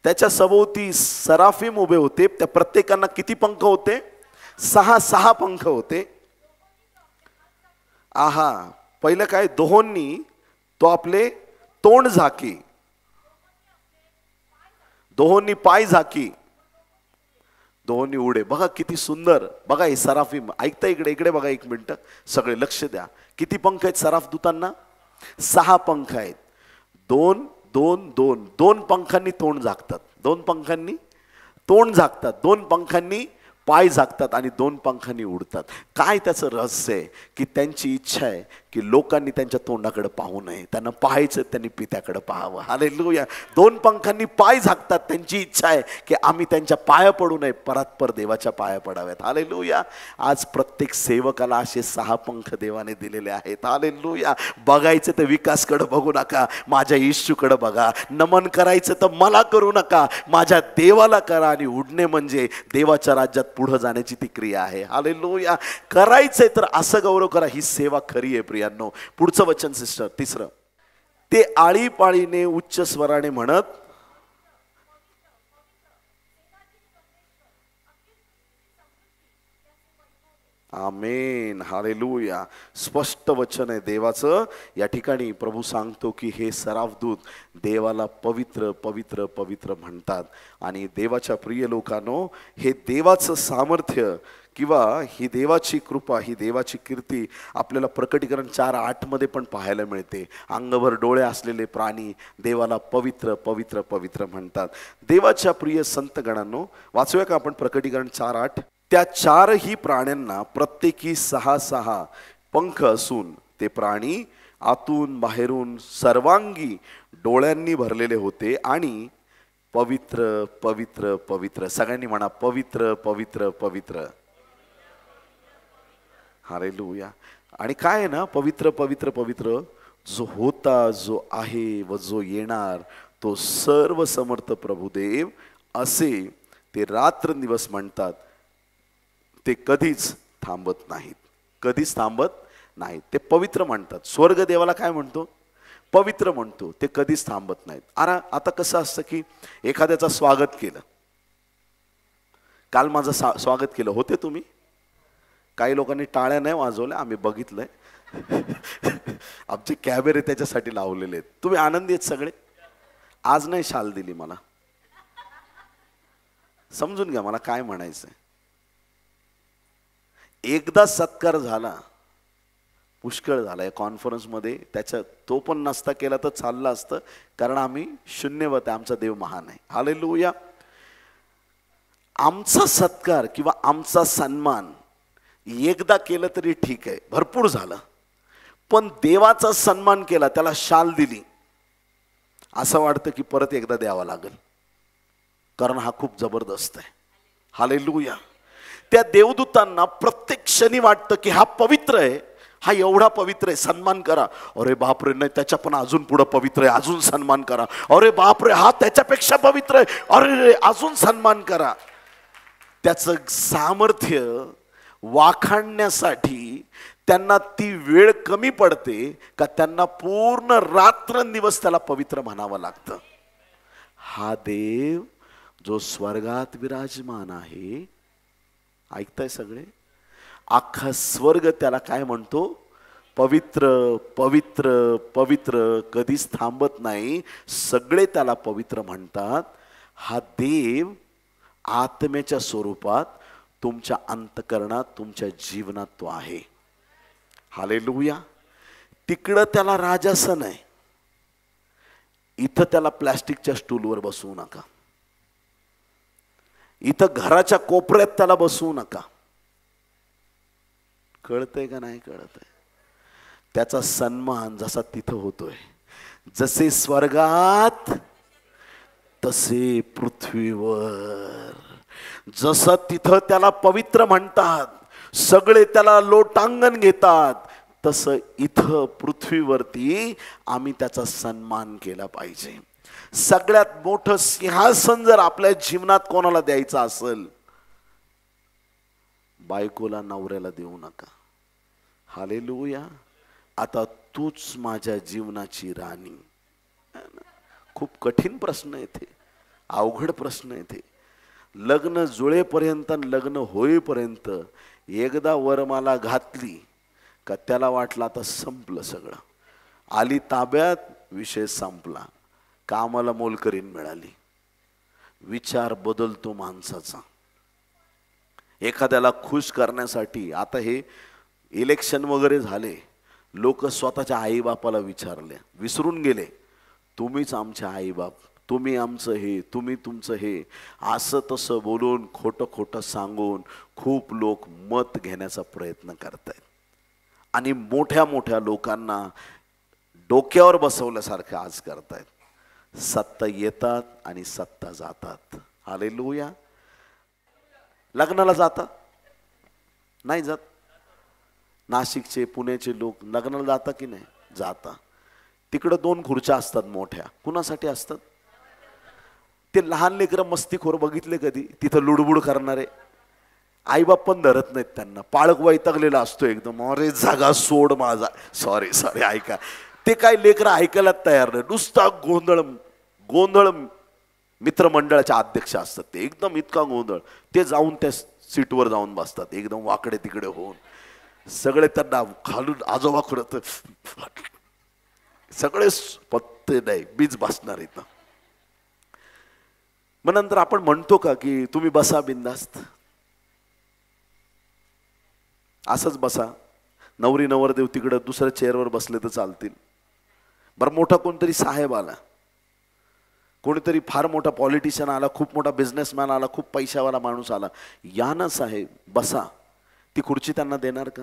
त्याच्या सभोवती सराफीम उभे होते. त्या प्रत्येकांना किती पंख होते? 6 पंख होते. आहा, पहिलं काय? दोहोंनी तो आपले तोंड झाकी, दोहोंनी पाय झाकी, दोन्ही उडे. बघा किती सुंदर. बघा हे सराफीम. ऐकता इकडे इकडे बघा एक मिनिट, सगळे लक्ष द्या. किती पंख आहेत सराफ दूतांना? 6 पंख आहेत. 2 पंखांनी तोंड झाकतात, 2 पंखांनी तोंड झाकतात, 2 पंखांनी पाय झाकतात आणि 2 पंखांनी उडतात. काय त्याचं रहस्य आहे? की त्यांची इच्छा आहे की लोकांनी त्यांच्या तोंडाकडे पाहू नये, त्यांना पाहायचं, त्यांनी पित्याकडे पाहावं. हालेलुया. 2 पंखांनी पाय झाकतात. त्यांची इच्छा आहे की आम्ही त्यांच्या पाया पडू नये, परात्पर देवाच्या पाया पडाव्यात. हालेलुया. आज प्रत्येक सेवकाला असे 6 पंख देवाने दिलेले आहेत. हालेलुया. बघायचं तर विकासकडे बघू नका, माझ्या येशूकडे बघा. नमन करायचं तर मला करू नका, माझ्या देवाला करा. आणि उडणे म्हणजे देवाच्या राज्यात पुढे जाण्याची ती क्रिया आहे. हालेलुया. करायचंय तर असं गौरव करा. ही सेवा खरी आहे प्रियांनो. पुढचं वचन सिस्टर 3. ते आळीपाळीने उच्च स्वराने म्हणत, आमेन. हालेलुया. स्पष्ट वचन आहे देवाचं. या ठिकाणी प्रभू सांगतो की हे सराफदूत देवाला पवित्र पवित्र पवित्र म्हणतात. आणि देवाच्या प्रिय लोकांनो, हे देवाचं सामर्थ्य किंवा ही देवाची कृपा, ही देवाची कीर्ती आपल्याला प्रकटीकरण 4:8 मध्ये पण पाहायला मिळते. अंगभर डोळे असलेले प्राणी देवाला पवित्र पवित्र पवित्र म्हणतात. देवाच्या प्रिय संतगणांनो, वाचूया का आपण प्रकटीकरण 4:8? त्या 4ही प्राण्यांना प्रत्येकी 6 पंख असून ते प्राणी आतून बाहेरून सर्वांगी डोळ्यांनी भरलेले होते आणि पवित्र पवित्र पवित्र, सगळ्यांनी म्हणा पवित्र पवित्र पवित्र. हालेलुया. आणि काय आहे ना, पवित्र पवित्र पवित्र, जो होता, जो आहे व जो येणार तो सर्व समर्थ प्रभुदेव असे ते रात्रंदिवस म्हणतात. ते कधीच थांबत नाहीत, कधीच थांबत नाहीत. ते पवित्र म्हणतात. स्वर्ग देवाला काय म्हणतो? पवित्र म्हणतो. ते कधीच थांबत नाहीत. आता कसं असतं की एखाद्याचं स्वागत केलं. काल माझं स्वागत केलं होते तुम्ही? काही लोकांनी टाळ्या नाही वाजवल्या, आम्ही बघितलंय. आमचे कॅमेरे त्याच्यासाठी लावलेले आहेत. तुम्ही आनंदी आहेत सगळे? आज नाही शाल दिली मला. समजून घ्या मला काय म्हणायचंय. एकदा सत्कार झाला, पुष्कळ झाला. या कॉन्फरन्समध्ये त्याच्या तो पण नसता केला तर चाललं असतं, कारण आम्ही शून्यवत आहे. आमचा देव महान आहे. हालेलुया. आमचा सत्कार किंवा आमचा सन्मान एकदा केलं तरी ठीक आहे, भरपूर झालं. पण देवाचा सन्मान केला, त्याला शाल दिली, असं वाटतं की परत एकदा द्यावा लागेल, कारण हा खूप जबरदस्त आहे. हालेलुया. त्या देवदूतांना प्रत्येक क्षणी वाटतं की हा पवित्र आहे, हा एवढा पवित्र आहे, सन्मान करा. अरे बापरे, नाही त्याच्या पण अजून पुढे पवित्र आहे, अजून सन्मान करा. अरे बापरे, हा त्याच्यापेक्षा पवित्र आहे, अरे अजून सन्मान करा. त्याचं सामर्थ्य वाखाणण्यासाठी त्यांना ती वेळ कमी पडते का त्यांना पूर्ण रात्रंदिवस त्याला पवित्र म्हणावं लागतं. हा देव जो स्वर्गात विराजमान आहे, ऐकताय सगळे? अख्खा स्वर्ग त्याला काय म्हणतो? पवित्र पवित्र पवित्र. कधीच थांबत नाही, सगळे त्याला पवित्र म्हणतात. हा देव आत्म्याच्या स्वरूपात तुमच्या अंतःकरणात, तुमच्या जीवनात तो आहे. हालेलुया. तिकडं त्याला राजासन आहे, इथं त्याला प्लॅस्टिकच्या स्टूलवर बसवू नका. इथं घराच्या कोपऱ्यात त्याला बसवू नका. कळतंय का नाही कळतंय? त्याचा सन्मान जसा तिथं होतोय, जसे स्वर्गात तसे पृथ्वीवर. जसं तिथं त्याला पवित्र म्हणतात, सगळे त्याला लोटांगण घेतात, तसं इथं पृथ्वीवरती आम्ही त्याचा सन्मान केला पाहिजे. सगळ्यात मोठं सिंहासन जर आपल्या जीवनात कोणाला द्यायचं असेल, बायकोला नवऱ्याला देऊ नका. हालेलुया. आता तूच माझ्या जीवनाची राणी. खूप कठीण प्रश्न येते, अवघड प्रश्न येते. लग्न जुळेपर्यंत, लग्न होईपर्यंत एकदा वरमाला घातली का त्याला वाटलं आता संपलं सगळं, आली ताब्यात, विषय संपला, कामाला मोलकरीण मिळाली. विचार बदलतो माणसाचा. एखाद्याला खुश करण्यासाठी आता हे इलेक्शन वगैरे झाले, लोक स्वतःच्या आईबापाला विचारले, विसरून गेले तुम्हीच आमचे आईबाप, तुम्ही आमचं हे, तुम्ही तुमचं हे, असं तसं बोलून, खोटं खोटं सांगून खूप लोक मत घेण्याचा प्रयत्न करतायत. आणि मोठ्या मोठ्या लोकांना डोक्यावर बसवल्यासारखं आज करतायत. सत्ता येतात आणि सत्ता जातात. हालेलुया. लग्नाला जातात नाही जात? नाशिकचे, पुण्याचे लोक लग्नाला जातात की नाही? जाता. तिकडं 2 खुर्च्या असतात मोठ्या. कुणासाठी असतात? ते लहान लेकरं मस्तीखोर बघितले कधी? तिथं लुडबुड करणारे आईबाप पण धरत नाहीत त्यांना. पाळक वैतागलेला असतो एकदम, अरे जागा सोड माझा, सॉरी ऐका. ते काय लेकरं ऐकायला तयार नाही, नुसता गोंधळ गोंधळ. मित्रमंडळाचे अध्यक्ष असतात ते, एकदम इतका गोंधळ. ते जाऊन त्या सीटवर जाऊन बसतात, एकदम वाकडे तिकडे होऊन. सगळे त्यांना खालून आजोबा खुरत, सगळे पत्ते नाही, बीज बसणार इथं. मग नंतर आपण म्हणतो का की तुम्ही बसा बिंदास्त, असंच बसा, नवरी नवरदेव तिकडं दुसऱ्या चेअरवर बसले तर चालतील? बरं, मोठा कोणतरी साहेब आला, कोणीतरी फार मोठा पॉलिटिशियन आला, खूप मोठा बिझनेसमॅन आला, खूप पैशावाला माणूस आला, या ना साहेब बसा, ती खुर्ची त्यांना देणार का?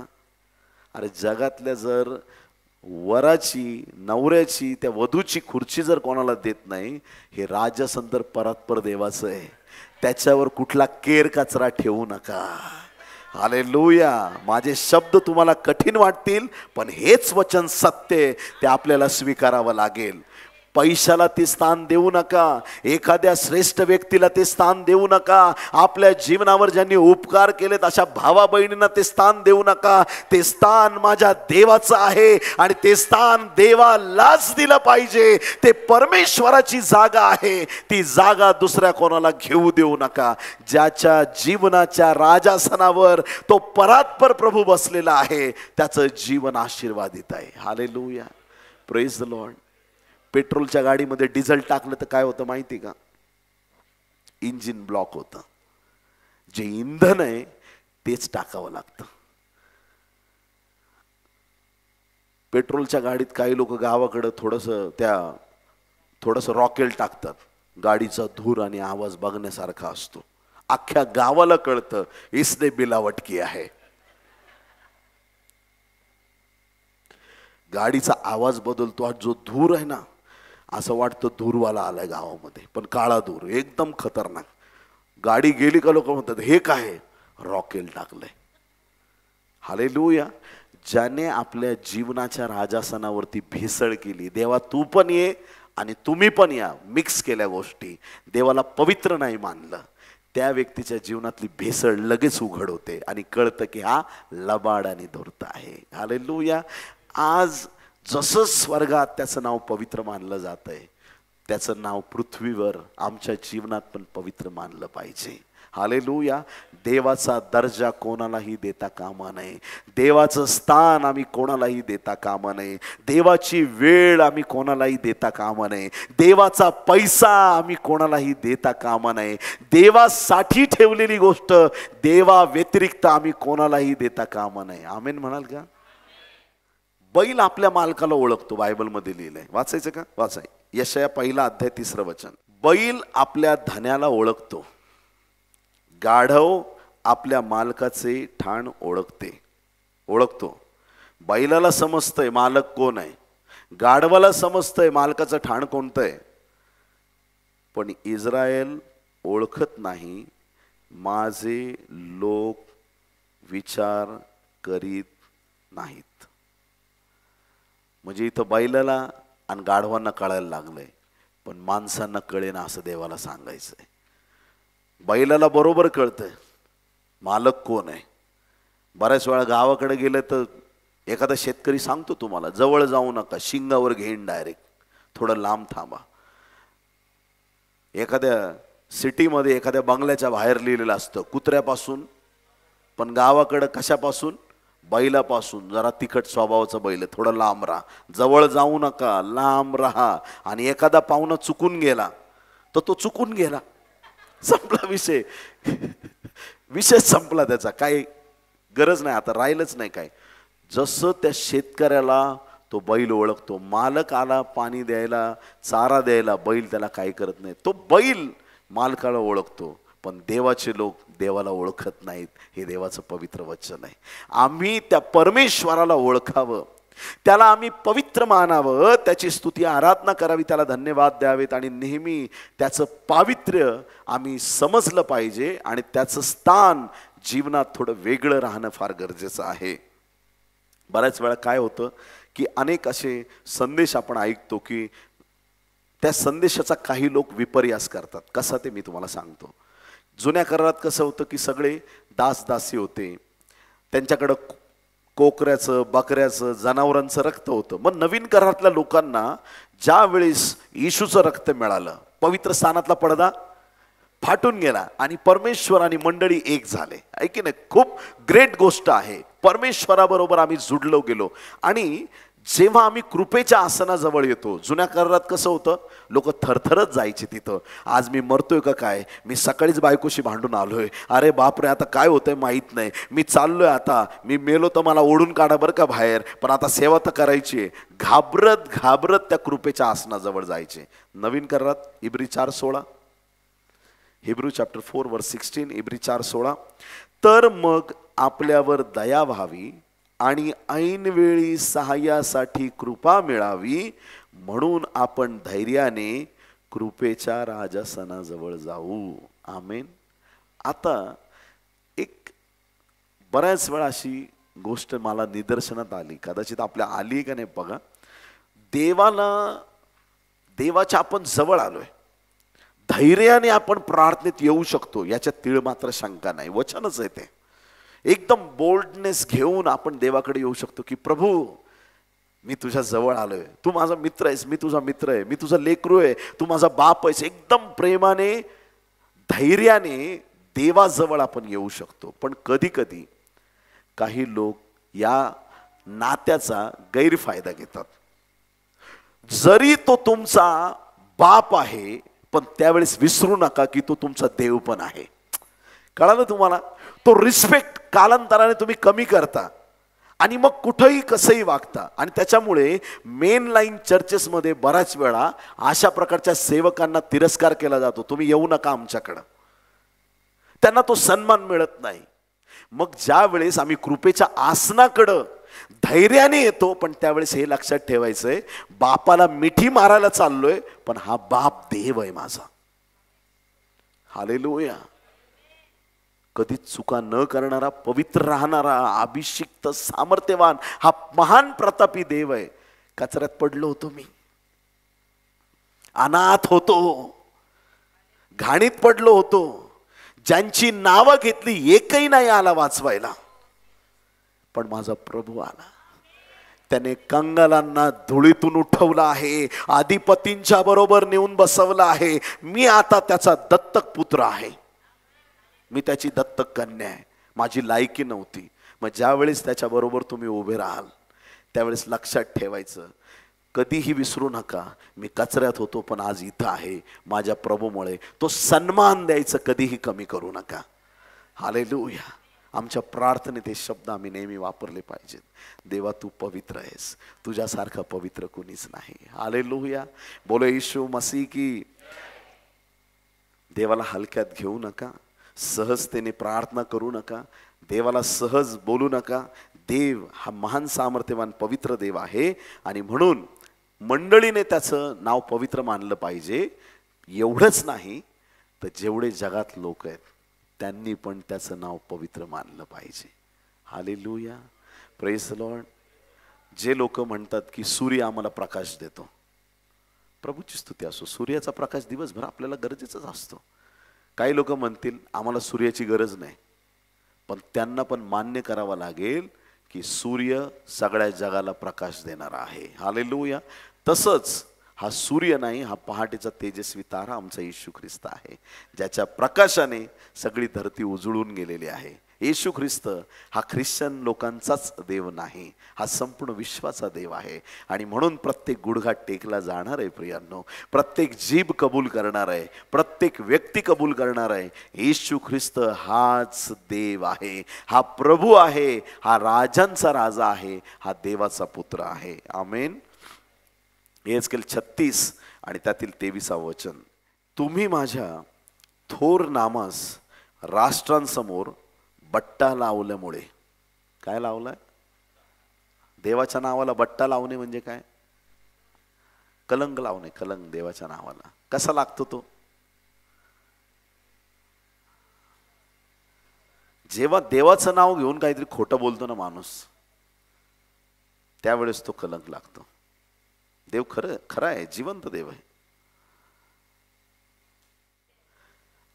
अरे जगातल्या जर वराची, नवऱ्याची, त्या वधूची खुर्ची जर कोणाला देत नाही, हे राजसंतर परात्पर देवाचं आहे. त्याच्यावर कुठला केर कचरा ठेवू नका. हालेलुया. माझे शब्द तुम्हाला कठीण वाटतील, पण हेच वचन सत्य आहे, ते आपल्याला स्वीकारावं लागेल. पैशाला ते स्थान देऊ नका, एखाद्या श्रेष्ठ व्यक्तीला ते स्थान देऊ नका, आपल्या जीवनावर ज्यांनी उपकार केलेत अशा भावा बहिणींना ते स्थान देऊ नका. ते स्थान माझ्या देवाचं आहे आणि ते स्थान देवालाच दिलं पाहिजे. ते परमेश्वराची जागा आहे, ती जागा दुसऱ्या कोणाला घेऊ देऊ नका. ज्याच्या जीवनाच्या राजासनावर तो परात्पर प्रभू बसलेला आहे, त्याचं जीवन आशीर्वादित आहे. हालेलुया. Praise the Lord. पेट्रोलच्या गाडीमध्ये डिझेल टाकलं तर काय होतं माहिती का? इंजिन ब्लॉक होतं. जे इंधन आहे तेच टाकावं लागतं. पेट्रोलच्या गाडीत काही लोक गावाकडं थोडंसं रॉकेल टाकतात. गाडीचा धूर आणि आवाज बघण्यासारखा असतो. अख्ख्या गावाला कळतं इसने बिलावट की आहे. गाडीचा आवाज बदलतो, जो धूर आहे ना, असं वाटतं धूरवाला आलाय गावामध्ये, पण काळा धूर, एकदम खतरनाक. गाडी गेली का लोक म्हणतात हे काय? रॉकेल टाकलंय. हालेलुया. ज्याने आपल्या जीवनाच्या राजासनावरती भेसळ केली, देवा तू पण ये आणि तुम्ही पण या, मिक्स केल्या गोष्टी, देवाला पवित्र नाही मानलं, त्या व्यक्तीच्या जीवनातली भेसळ लगेच उघड होते आणि कळतं की हा लबाड आणि धूर्त आहे. हालेलुया. आज जसं स्वर्गात त्याचं नाव पवित्र मानलं जातंय, त्याचं नाव पृथ्वीवर आमच्या जीवनात पण पवित्र मानलं पाहिजे. हालेलुया. देवाचा दर्जा कोणालाही देता कामा नये. देवाचं स्थान आम्ही कोणालाही देता कामा नये. देवाची वेळ आम्ही कोणालाही देता कामा नये. देवाचा पैसा आम्ही कोणालाही देता कामा नये. देवासाठी ठेवलेली गोष्ट देवा व्यतिरिक्त आम्ही कोणालाही देता कामा नये. आमेन म्हणाल का? बैल आपल्या मालकाला ओळखतो, बायबलमध्ये लिहिलंय. वाचायचं का? वाचाय. यशाया 1 अध्याय 3 वचन. बैल आपल्या धन्याला ओळखतो, गाढव आपल्या मालकाचे ठाण ओळखतो. बैलाला समजतंय मालक कोण आहे, गाढवाला समजतंय मालकाचं ठाण कोणतं आहे, पण इस्रायल ओळखत नाही. माझे लोक विचार करीत नाहीत. म्हणजे इथं बैलाला आणि गाढवांना कळायला लागलंय, पण माणसांना कळेना असं देवाला सांगायचंय. बैलाला बरोबर कळतंय मालक कोण आहे. बऱ्याच वेळा गावाकडे गेलं तर एखादा शेतकरी सांगतो तुम्हाला, जवळ जाऊ नका, शिंगावर घेईन डायरेक्ट, थोडं लांब थांबा. एखाद्या सिटीमध्ये एखाद्या बंगल्याच्या बाहेर लिहिलेलं असतं कुत्र्यापासून, पण गावाकडं कशापासून? बैलापासून. जरा तिखट स्वभावाचा बैल, थोडं लांब राहा, जवळ जाऊ नका, लांब राहा. आणि एखादा पाहुणा चुकून गेला तर तो चुकून गेला, संपला विषय. विषय संपला, त्याचा काही गरज नाही, आता राहिलंच नाही काय. जसं त्या शेतकऱ्याला तो बैल ओळखतो, मालक आला पाणी द्यायला, चारा द्यायला, बैल त्याला काही करत नाही, तो बैल मालकाला ओळखतो. पण देवाचे लोक देवाला ओळखत नाहीत. हे देवाचं पवित्र वचन आहे. आम्ही त्या परमेश्वराला ओळखावं, त्याला आम्ही पवित्र मानावं, त्याची स्तुती आराधना करावी, त्याला धन्यवाद द्यावेत आणि नेहमी त्याचं पावित्र्य आम्ही समजलं पाहिजे आणि त्याचं स्थान जीवनात थोडं वेगळं राहणं फार गरजेचं आहे. बऱ्याच वेळा काय होतं की अनेक असे संदेश आपण ऐकतो की त्या संदेशाचा काही लोक विपर्यास करतात. कसा ते मी तुम्हाला सांगतो. जुन्या करारात कसं होतं की सगळे दासदासी होते, त्यांच्याकडं कोकऱ्याचं, बकऱ्याचं, जनावरांचं रक्त होतं. मग नवीन करारातल्या लोकांना ज्या वेळेस येशूचं रक्त मिळालं, पवित्र स्थानातला पडदा फाटून गेला आणि परमेश्वर आणि मंडळी एक झाले. आहे की नाही? खूप ग्रेट गोष्ट आहे. परमेश्वराबरोबर आम्ही जुडलो गेलो. आणि जेव्हा आम्ही कृपेच्या आसनाजवळ येतो, जुन्या करारात कसं होतं, लोक थरथरत जायचे तिथं. आज मी मरतोय का काय, मी सकाळीच बायकोशी भांडून आलोय, अरे बापरे आता काय होतंय माहीत नाही, मी चाललोय, आता मी मेलो तर मला ओढून काढा बरं का बाहेर, पण आता सेवा तर करायची आहे. घाबरत घाबरत त्या कृपेच्या आसनाजवळ जायचे. नवीन करारात इब्री 4:16, हिब्रू चॅप्टर 4 वर्स 16, इब्री 4:16, तर मग आपल्यावर दया व्हावी आणि ऐनवेळी सहाय्यासाठी कृपा मिळावी, म्हणून आपण धैर्याने कृपेच्या राजासनाजवळ जाऊ. आमेन. आता एक बऱ्याच वेळा अशी गोष्ट मला निदर्शनात आली, कदाचित आपल्या आली का नाही बघा. देवाच्या आपण जवळ आलोय, धैर्याने आपण प्रार्थनेत येऊ शकतो, याच्यात तीळ मात्र शंका नाही. वचनच आहे ते. एकदम बोल्डनेस घेऊन आपण देवाकडे येऊ शकतो की प्रभू मी तुझ्या जवळ आलोय, तू माझा मित्र आहेस, मी तुझा मित्र आहे, मी तुझा लेकरू आहे, तू माझा बाप आहेस. एकदम प्रेमाने धैर्याने देवाजवळ आपण येऊ शकतो. पण कधी कधी काही लोक या नात्याचा गैरफायदा घेतात. जरी तो तुमचा बाप आहे पण त्यावेळेस विसरू नका की तो तुमचा देव पण आहे. कळालं तुम्हाला? तो रिस्पेक्ट कालांतराने तुम्ही कमी करता आणि मग कुठेही कसंही वागता. आणि त्याच्यामुळे मेन लाईन चर्चेसमध्ये बऱ्याच वेळा अशा प्रकारच्या सेवकांना तिरस्कार केला जातो, तुम्ही येऊ नका आमच्याकडं, त्यांना तो सन्मान मिळत नाही. मग ज्या वेळेस आम्ही कृपेच्या आसनाकडं धैर्याने येतो, पण त्यावेळेस हे लक्षात ठेवायचंय, बापाला मिठी मारायला चाललोय पण हा बाप देव आहे माझा. हालेलुया. कधीच चुका न करणारा, पवित्र राहणारा, अभिषिक्त, सामर्थ्यवान हा महान प्रतापी देव आहे. कचऱ्यात पडलो होतो मी, अनाथ होतो, घाणीत पडलो होतो, ज्यांची नावं घेतली एकही नाही आला वाचवायला, पण माझा प्रभू आला. त्याने कंगालांना धुळीतून उठवलं आहे, अधिपतींच्या बरोबर नेऊन बसवलं आहे. मी आता त्याचा दत्तक पुत्र आहे, मी त्याची दत्तक कन्या आहे. माझी लायकी नव्हती. मग ज्यावेळेस त्याच्याबरोबर तुम्ही उभे राहाल त्यावेळेस लक्षात ठेवायचं, कधीही विसरू नका, मी कचऱ्यात होतो पण आज इथं आहे माझ्या प्रभूमुळे. तो सन्मान द्यायचं कधीही कमी करू नका. हालेलुया. आमच्या प्रार्थनेत हे शब्द आम्ही नेहमी वापरले पाहिजेत. देवा तू पवित्र आहेस, तुझ्यासारखा पवित्र कुणीच नाही. हालेलुया. बोलो येशू मसीह की. देवाला हलक्यात घेऊ नका, सहजतेने प्रार्थना करू नका, देवाला सहज बोलू नका. देव हा महान सामर्थ्यवान पवित्र देव आहे आणि म्हणून मंडळीने त्याचं नाव पवित्र मानलं पाहिजे. एवढंच नाही तर जेवढे जगात लोक आहेत त्यांनी पण त्याचं नाव पवित्र मानलं पाहिजे. हालेलुया. Praise the Lord. जे लोक म्हणतात की सूर्य आम्हाला प्रकाश देतो, प्रभूची स्तुती असो, सूर्याचा प्रकाश दिवसभर आपल्याला गरजेचाच असतो. काही लोक म्हणतील आम्हाला सूर्याची गरज नाही, पण त्यांना पण मान्य करावं लागेल की सूर्य सगळ्या जगाला प्रकाश देणारा आहे. हालेलुया. तसंच हा सूर्य नाही, हा पहाटेचा तेजस्वी तारा आमचा येशू ख्रिस्त आहे, ज्याच्या प्रकाशाने सगळी धरती उजळून गेलेली आहे. येशू ख्रिस्त हा ख्रिश्चन लोकांचाच देव नाही, हा संपूर्ण विश्वाचा देव आहे. आणि म्हणून प्रत्येक गुडघा टेकला जाणार आहे प्रियांनो, प्रत्येक जीभ कबूल करणार आहे, प्रत्येक व्यक्ती कबूल करणार आहे, येशू ख्रिस्त हाच देव आहे, हा प्रभू आहे, हा राजांचा राजा आहे, हा देवाचा पुत्र आहे. आमेन. एहेजकेल 36 आणि त्यातील 23 वचन. तुम्ही माझ्या थोर नामास राष्ट्रांसमोर बट्टा लावल्यामुळे. काय लावलाय? देवाच्या नावाला बट्टा लावणे म्हणजे काय? कलंक लावणे. कलंक देवाच्या नावाला कसा लागतो तो? जेव्हा देवाचं नाव घेऊन काहीतरी खोटं बोलतो ना माणूस, त्यावेळेस तो कलंक लागतो. देव खरा आहे, जिवंत देव आहे.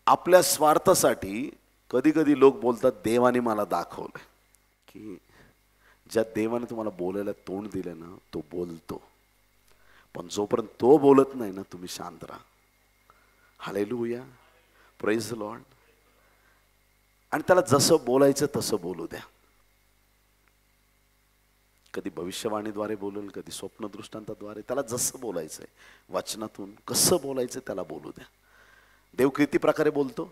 आपल्या स्वार्थासाठी कधी कधी लोक बोलतात देवाने मला दाखवलं की ज्या देवाने तुम्हाला बोलायला तोंड दिलं ना तो बोलतो, पण जोपर्यंत तो बोलत नाही ना तुम्ही शांत राहा. हालेलुया. Praise the Lord. आणि त्याला जसं बोलायचं तसं बोलू द्या. कधी भविष्यवाणीद्वारे बोलेल, कधी स्वप्न दृष्टांताद्वारे, त्याला जसं बोलायचंय वचनातून कसं बोलायचं त्याला बोलू द्या. देव किती प्रकारे बोलतो?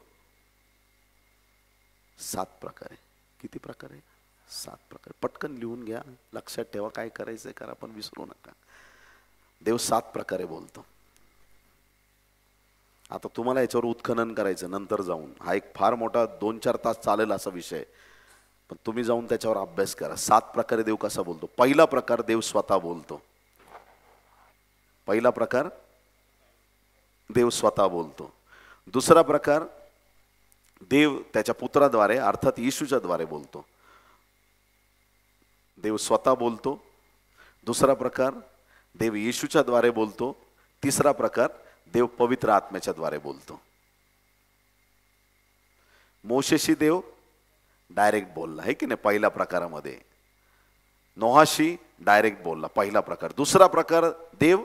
7 प्रकारे. किती प्रकारे? 7 प्रकारे. पटकन लिहून घ्या, लक्षात ठेवा, काय करायचंय करा पण विसरू नका. देव 7 प्रकारे बोलतो. आता तुम्हाला याच्यावर उत्खनन करायचं नंतर जाऊन, हा एक फार मोठा 2-4 तास चालेल असा विषय, पण तुम्ही जाऊन त्याच्यावर अभ्यास करा. 7 प्रकारे देव कसा बोलतो. पहिला प्रकार, देव स्वतः बोलतो. पहिला प्रकार, देव स्वतः बोलतो. दुसरा प्रकार, देव त्याच्या पुत्राद्वारे अर्थात येशूच्या द्वारे बोलतो. देव स्वतः बोलतो. दुसरा प्रकार देव येशूच्या द्वारे बोलतो. तिसरा प्रकार देव पवित्र आत्म्याच्या द्वारे बोलतो. मोशेशी देव डायरेक्ट बोलला आहे की नाही पहिल्या प्रकारामध्ये. नोहाशी डायरेक्ट बोलला पहिला प्रकार. दुसरा प्रकार देव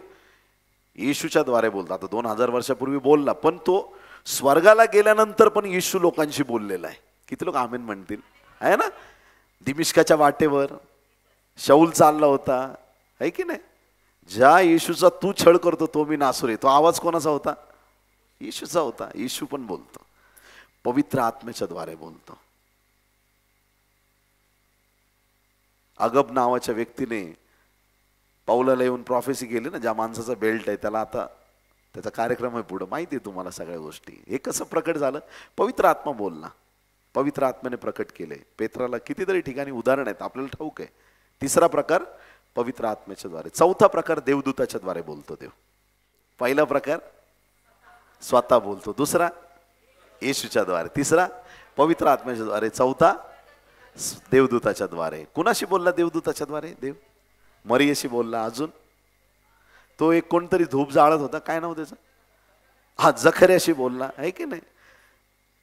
येशूच्या द्वारे बोलतो. आता 2000 वर्षापूर्वी बोलला, पण तो स्वर्गाला गेल्यानंतर पण येशू लोकांशी बोललेला आहे. किती लोक आमेन म्हणतील? आहे ना. दिमिश्काच्या वाटेवर शौल चालला होता आहे की नाही. ज्या येशूचा तू छळ करतो तो मी नासुरे, तो आवाज कोणाचा होता? येशूचा होता. येशू पण बोलतो, पवित्र आत्म्याच्या द्वारे बोलतो. अगब नावाच्या व्यक्तीने पौलाला येऊन प्रॉफेसी केली ना, ज्या माणसाचा बेल्ट आहे त्याला आता त्याचा कार्यक्रम आहे पुढे, माहिती आहे तुम्हाला सगळ्या गोष्टी. हे कसं प्रकट झालं? पवित्र आत्मा बोलला, पवित्र आत्म्याने प्रकट केले. पेत्राला कितीतरी ठिकाणी उदाहरण आहेत, आपल्याला ठाऊक आहे. तिसरा प्रकार पवित्र आत्म्याच्या द्वारे. चौथा प्रकार देवदूताच्या द्वारे बोलतो देव. पहिला प्रकार स्वतः बोलतो. दुसरा येशूच्या द्वारे. तिसरा पवित्र आत्म्याच्या द्वारे. चौथा देवदूताच्या द्वारे. कुणाशी बोलला देवदूताच्या द्वारे? देव मरियेशी बोलला. अजून तो एक कोणतरी धूप जाळत होता, काय नाव त्याचं? हा, जखर्याशी बोलला आहे की नाही.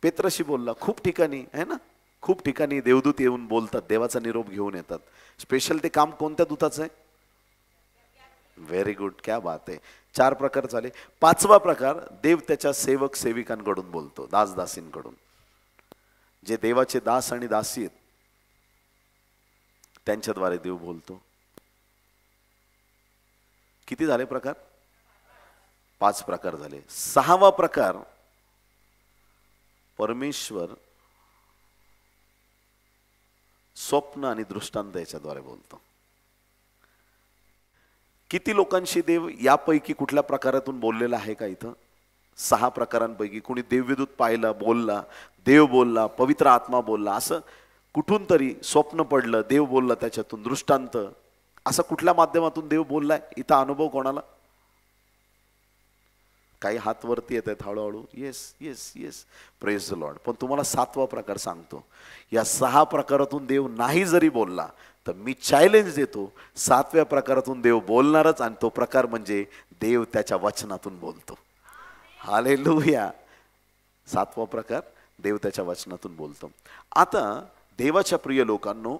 पेत्रशी बोलला. खूप ठिकाणी आहे ना, खूप ठिकाणी देवदूत येऊन बोलतात, देवाचा निरोप घेऊन येतात. स्पेशल ते काम कोणत्या दूताचं आहे? व्हेरी गुड, क्या बात आहे. 4 प्रकार झाले. 5वा प्रकार देव त्याच्या सेवक सेविकांकडून बोलतो, दास दासींकडून. जे देवाचे दास आणि दासी आहेत त्यांच्याद्वारे देव बोलतो. किती झाले प्रकार? 5 प्रकार झाले. 6वा प्रकार परमेश्वर स्वप्न आणि दृष्टांत याच्याद्वारे बोलतो. किती लोकांशी देव यापैकी कुठल्या प्रकारातून बोललेला आहे का इथं? 6 प्रकारांपैकी कोणी दिव्यदूत पाहिला, बोलला, देव बोलला, पवित्र आत्मा बोलला, असं कुठून तरी स्वप्न पडलं, देव बोलला त्याच्यातून, दृष्टांत, असं कुठल्या माध्यमातून देव बोललाय इथं? अनुभव कोणाला? काही हात वरती येत आहेत हळूहळू. Yes yes yes, praise the Lord. पण तुम्हाला 7वा प्रकार सांगतो. या 6 प्रकारातून देव नाही जरी बोलला तर मी चॅलेंज देतो, 7व्या प्रकारातून देव बोलणारच. आणि तो प्रकार म्हणजे देव त्याच्या वचनातून बोलतो. हालेलुया. 7वा प्रकार देव त्याच्या वचनातून बोलतो. आता देवाच्या प्रिय लोकांनो,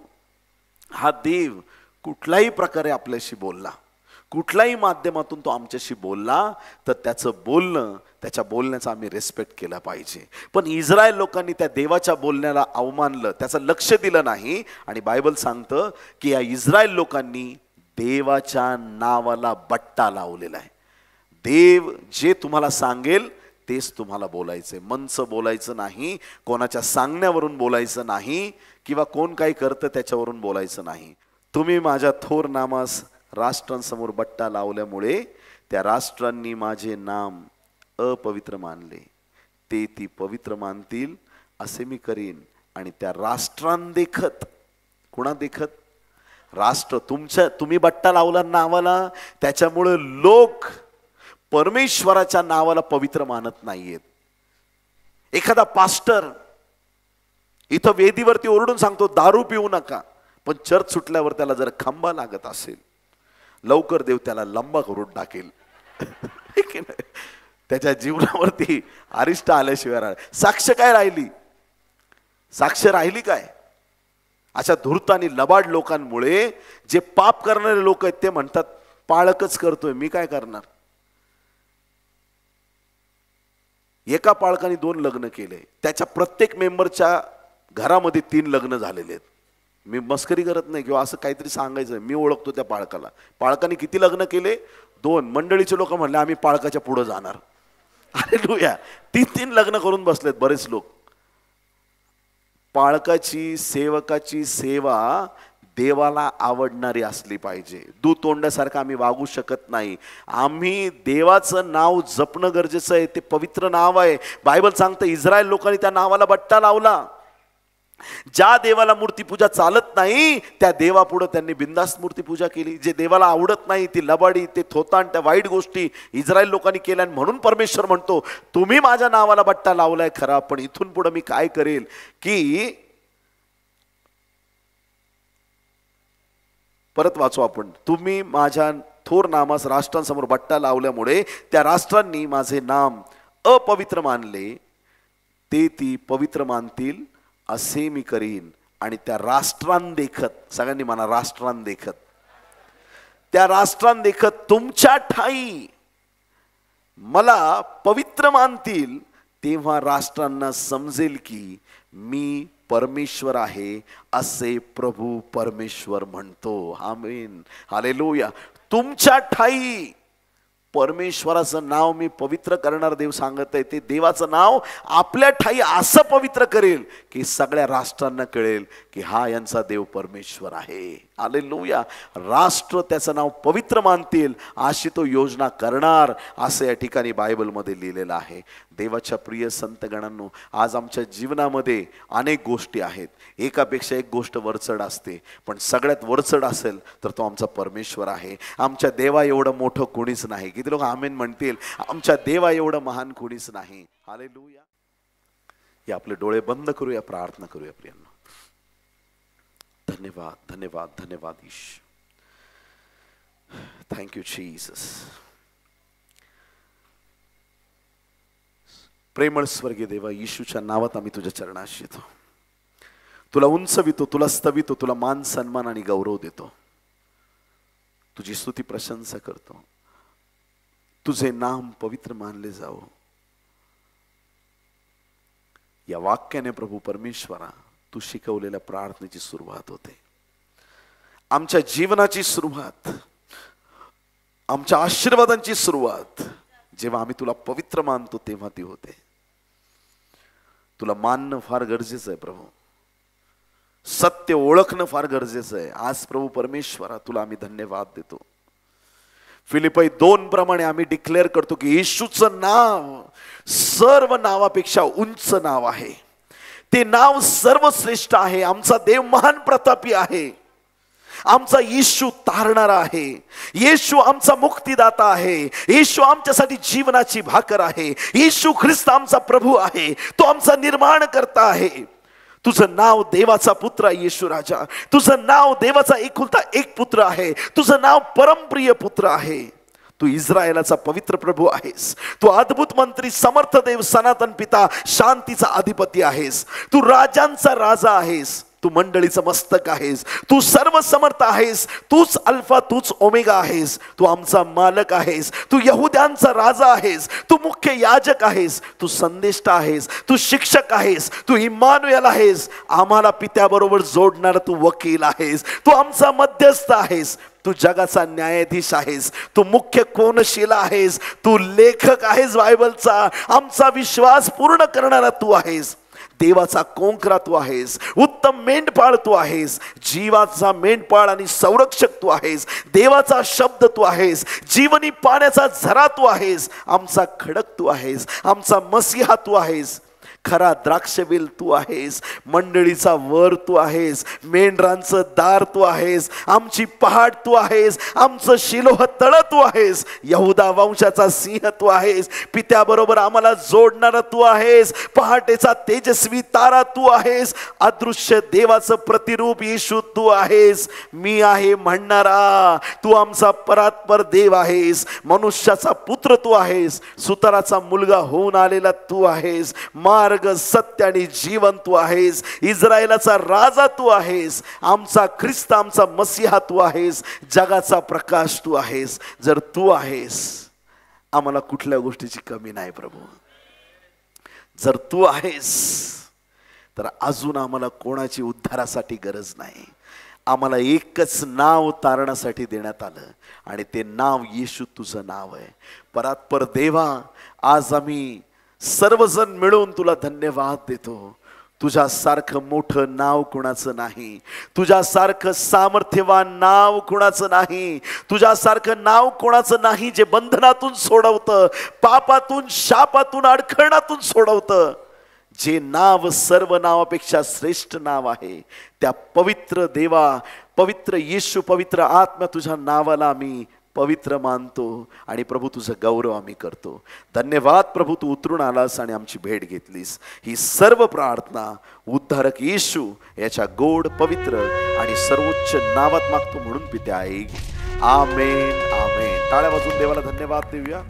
हा देव कुठल्याही प्रकारे आपल्याशी बोलला, कुठल्याही माध्यमातून तो आमच्याशी बोलला, तर त्याचं बोलणं, त्याच्या बोलण्याचा आम्ही रिस्पेक्ट केला पाहिजे. पण इस्रायल लोकांनी त्या देवाच्या बोलण्याला अवमानलं, त्याचं लक्ष दिलं नाही. आणि बायबल सांगतं की या इस्रायल लोकांनी देवाच्या नावाला बट्टा लावलेला आहे. देव जे तुम्हाला सांगेल तेच तुम्हाला बोलायचंय. मनचं बोलायचं नाही, कोणाच्या सांगण्यावरून बोलायचं नाही, किंवा कोण काही करतं त्याच्यावरून बोलायचं नाही. तुम्ही माझ्या थोर नामास राष्ट्रांसमोर बट्टा लावल्यामुळे त्या राष्ट्रांनी माझे नाम अपवित्र मानले, ते ती पवित्र मानतील असे मी करीन. आणि त्या राष्ट्रांदेखत, कुणा देखत? राष्ट्र. तुम्ही बट्टा लावला नावाला, त्याच्यामुळे लोक परमेश्वराच्या नावाला पवित्र मानत नाहीयेत. एखादा पास्टर इथं वेदीवरती ओरडून सांगतो दारू पिऊ नका, पण चर्च सुटल्यावर त्याला जर खांबा लागत असेल, लवकर देव त्याला लंबा करून टाकेल. त्याच्या जीवनावरती अरिष्ट आल्याशिवाय साक्ष काय राहिली? साक्ष राहिली काय? अशा धूर्त आणि लबाड लोकांमुळे जे पाप करणारे लोक आहेत ते म्हणतात पाळकच करतोय, मी काय करणार? एका पाळकाने 2 लग्न केले, त्याच्या प्रत्येक मेंबरच्या घरामध्ये 3 लग्न झालेले आहेत. मी मस्करी करत नाही किंवा असं काहीतरी सांगायचं, मी ओळखतो त्या पाळकाला. पाळकाने किती लग्न केले? 2. मंडळीचे लोक म्हणले आम्ही पाळकाच्या पुढे जाणार. हालेलुया. 3 लग्न करून बसलेत बरेच लोक. पाळकाची, सेवकाची सेवा देवाला आवडणारी असली पाहिजे. दुतोंडासारखं आम्ही वागू शकत नाही. आम्ही देवाचं नाव जपणं गरजेचं आहे. ते पवित्र नाव आहे. बायबल सांगतं इस्रायल लोकांनी त्या नावाला बट्टा लावला. ज्या देवाला मूर्तीपूजा चालत नाही त्या देवापुढे त्यांनी बिनधास्त मूर्तीपूजा केली. जे देवाला आवडत नाही, ती लबाडी, ते थोतांड, त्या वाईट गोष्टी इस्रायल लोकांनी केल्या. म्हणून परमेश्वर म्हणतो तुम्ही माझ्या नावाला बट्टा लावलाय खरा, पण इथून पुढे मी काय करेल की परत वाचू आपण. तुम्ही माझ्या थोर नामास राष्ट्रांसमोर बट्टा लावल्यामुळे त्या राष्ट्रांनी माझे नाम अपवित्र मानले, ते ती पवित्र मानतील असे मी करीन. आणि त्या राष्ट्रांदेखत, सगळ्यांनी म्हणा राष्ट्रांदेखत, त्या राष्ट्रांदेखत तुमच्या ठाई मला पवित्र मानतील, तेव्हा राष्ट्रांना समजेल की मी परमेश्वर आहे असे प्रभू परमेश्वर म्हणतो. आमेन, हालेलुया. तुमच्या ठाई परमेश्वराचं नाव मी पवित्र करणार, देव सांगत आहे. ते देवाचं नाव आपल्या ठाई असं पवित्र करेल की सगळ्या राष्ट्रांना कळेल की हा यांचा देव परमेश्वर आहे. हालेलुया. राष्ट्र त्याचं नाव पवित्र मानतील अशी तो योजना करणार, असं या ठिकाणी बायबलमध्ये लिहिलेलं आहे. देवाच्या प्रिय संतगणांनो, आज आमच्या जीवनामध्ये अनेक गोष्टी आहेत. एकापेक्षा एक गोष्ट वरचढ असते, पण सगळ्यात वरचढ असेल तर तो आमचा परमेश्वर आहे. आमच्या देवा एवढं मोठं कोणीच नाही. किती लोक आमेन म्हणतील? आमच्या देवा एवढं महान कोणीच नाही. हालेलुया. या आपले डोळे बंद करूया, प्रार्थना करूया. प्रियांनो, धन्यवाद, धन्यवाद, धन्यवाद ईश. Thank you Jesus. प्रेमळ स्वर्गीय देवा, येशूच्या नावात आम्ही तुझ्या चरणाशी येतो. तुला उंचवितो, तुला स्तवितो, तुला मान सन्मान आणि गौरव देतो. तुझी स्तुती प्रशंसा करतो. तुझे नाम पवित्र मानले जावो. या वाक्याने प्रभू परमेश्वरा तू शिकवलेल्या प्रार्थनेची सुरुवात होते. आमच्या जीवनाची सुरुवात, आमच्या आशीर्वादांची सुरुवात जेव्हा आम्ही तुला पवित्र मानतो तेव्हा ती होते. तुला मानणं फार गरजेचं आहे प्रभू. सत्य ओळखणं फार गरजेचं आहे. आज प्रभू परमेश्वरा तुला आम्ही धन्यवाद देतो. फिलिपी 2 प्रमाणे आम्ही डिक्लेअर करतो की येशूचं नाव सर्व नावापेक्षा उंच नाव आहे. ते नाव सर्वश्रेष्ठ आहे. आमचा देव महान प्रतापी आहे. आमचा येशू तारणारा आहे. येशू आमचा मुक्तिदाता आहे. येशू आमच्यासाठी जीवनाची भाकर आहे. येशू ख्रिस्त आमचा प्रभू आहे. तो आमचा निर्माण करता आहे. तुझं नाव देवाचा पुत्र आहे येशू राजा. तुझं नाव देवाचा एकुलता एक पुत्र आहे. तुझं नाव परमप्रिय पुत्र आहे. तू इस्रायलाचा पवित्र प्रभू आहेस. तू अद्भुत मंत्री, समर्थ देव, सनातन पिता, शांतीचा अधिपती आहेस. तू राजांचा राजा आहेस. तू मंडळीचं मस्तक आहेस. तू सर्व समर्थ आहेस. तूच अल्फा, तूच ओमेगा आहेस. तू आमचा मालक आहेस. तू यहुद्यांचा राजा आहेस. तू मुख्य याजक आहेस. तू संदेष्टा आहेस. तू शिक्षक आहेस. तू इम्मानुएल आहेस. आम्हाला पित्याबरोबर जोडणारा तू वकील आहेस. तू आमचा मध्यस्थ आहेस. तू जगाचा न्यायाधीश आहेस. तू मुख्य कोनशिला आहेस. तू लेखक आहेस बायबलचा. आमचा विश्वास पूर्ण करणारा तू आहेस. देवाचा कोंकरा तू आहेस. उत्तम मेंढपाळ तू आहेस. जीवाचा मेंढपाळ आणि संरक्षक तू आहेस. देवाचा शब्द तू आहेस. जीवनी पाण्याचा झरा तू आहेस. आमचा खडक तू आहेस. आमचा मसीहा तू आहेस. खरा द्राक्षवेल तू आहेस. मंडळीचा वर तू आहेस. मेंढरांचं दार तू आहेस. आमची पहाड तू आहेस. आमचं शिलोह तळ तू आहेस. यहुदा वंशाचा सिंह तू आहेस. पित्याबरोबर आम्हाला जोडणारा तू आहेस. पहाटेचा तेजस्वी तारा तू आहेस. अदृश्य देवाचं प्रतिरूप येशू तू आहेस. मी आहे म्हणणारा तू आमचा परात्पर देव आहेस. मनुष्याचा पुत्र तू आहेस. सुताराचा मुलगा होऊन आलेला तू आहेस. मार्ग, सत्य आणि जीवन तू आहेस. इस्रायलाचा राजा तू आहेस. आमचा ख्रिस्त, आमचा मसीहा तू आहेस. जगाचा प्रकाश तू आहेस. जर तू आहेस, आम्हाला कुठल्या गोष्टीची कमी नाही प्रभू. जर तू आहेस तर अजून आम्हाला कोणाची उद्धारासाठी गरज नाही. आम्हाला एकच नाव तारणासाठी देण्यात आलं आणि ते नाव येशू तुझं नाव आहे. परात्पर देवा, आज आम्ही सर्वजण मिळून तुला धन्यवाद देतो. तुझ्यासारखं मोठं नाव कुणाचं नाही. तुझ्यासारखं सामर्थ्यवान नाव कुणाचं नाही. तुझ्यासारखं नाव कोणाचं नाही जे बंधनातून सोडवतं, पापातून, शापातून, अडखळणातून सोडवतं. जे नाव सर्व नावापेक्षा श्रेष्ठ नाव आहे, त्या पवित्र देवा, पवित्र येशू, पवित्र आत्मा, तुझ्या नावाला आम्ही पवित्र मानतो आणि प्रभू तुझा गौरव आम्ही करतो. धन्यवाद प्रभू, तू उतरून आलास आणि आमची भेट घेतलीस. ही सर्व प्रार्थना उद्धारक येशू याच्या गोड, पवित्र आणि सर्वोच्च नावात मागतो म्हणून पित्या ऐक. आमेन, आमेन. टाळ्या वाजून देवाला धन्यवाद देऊया.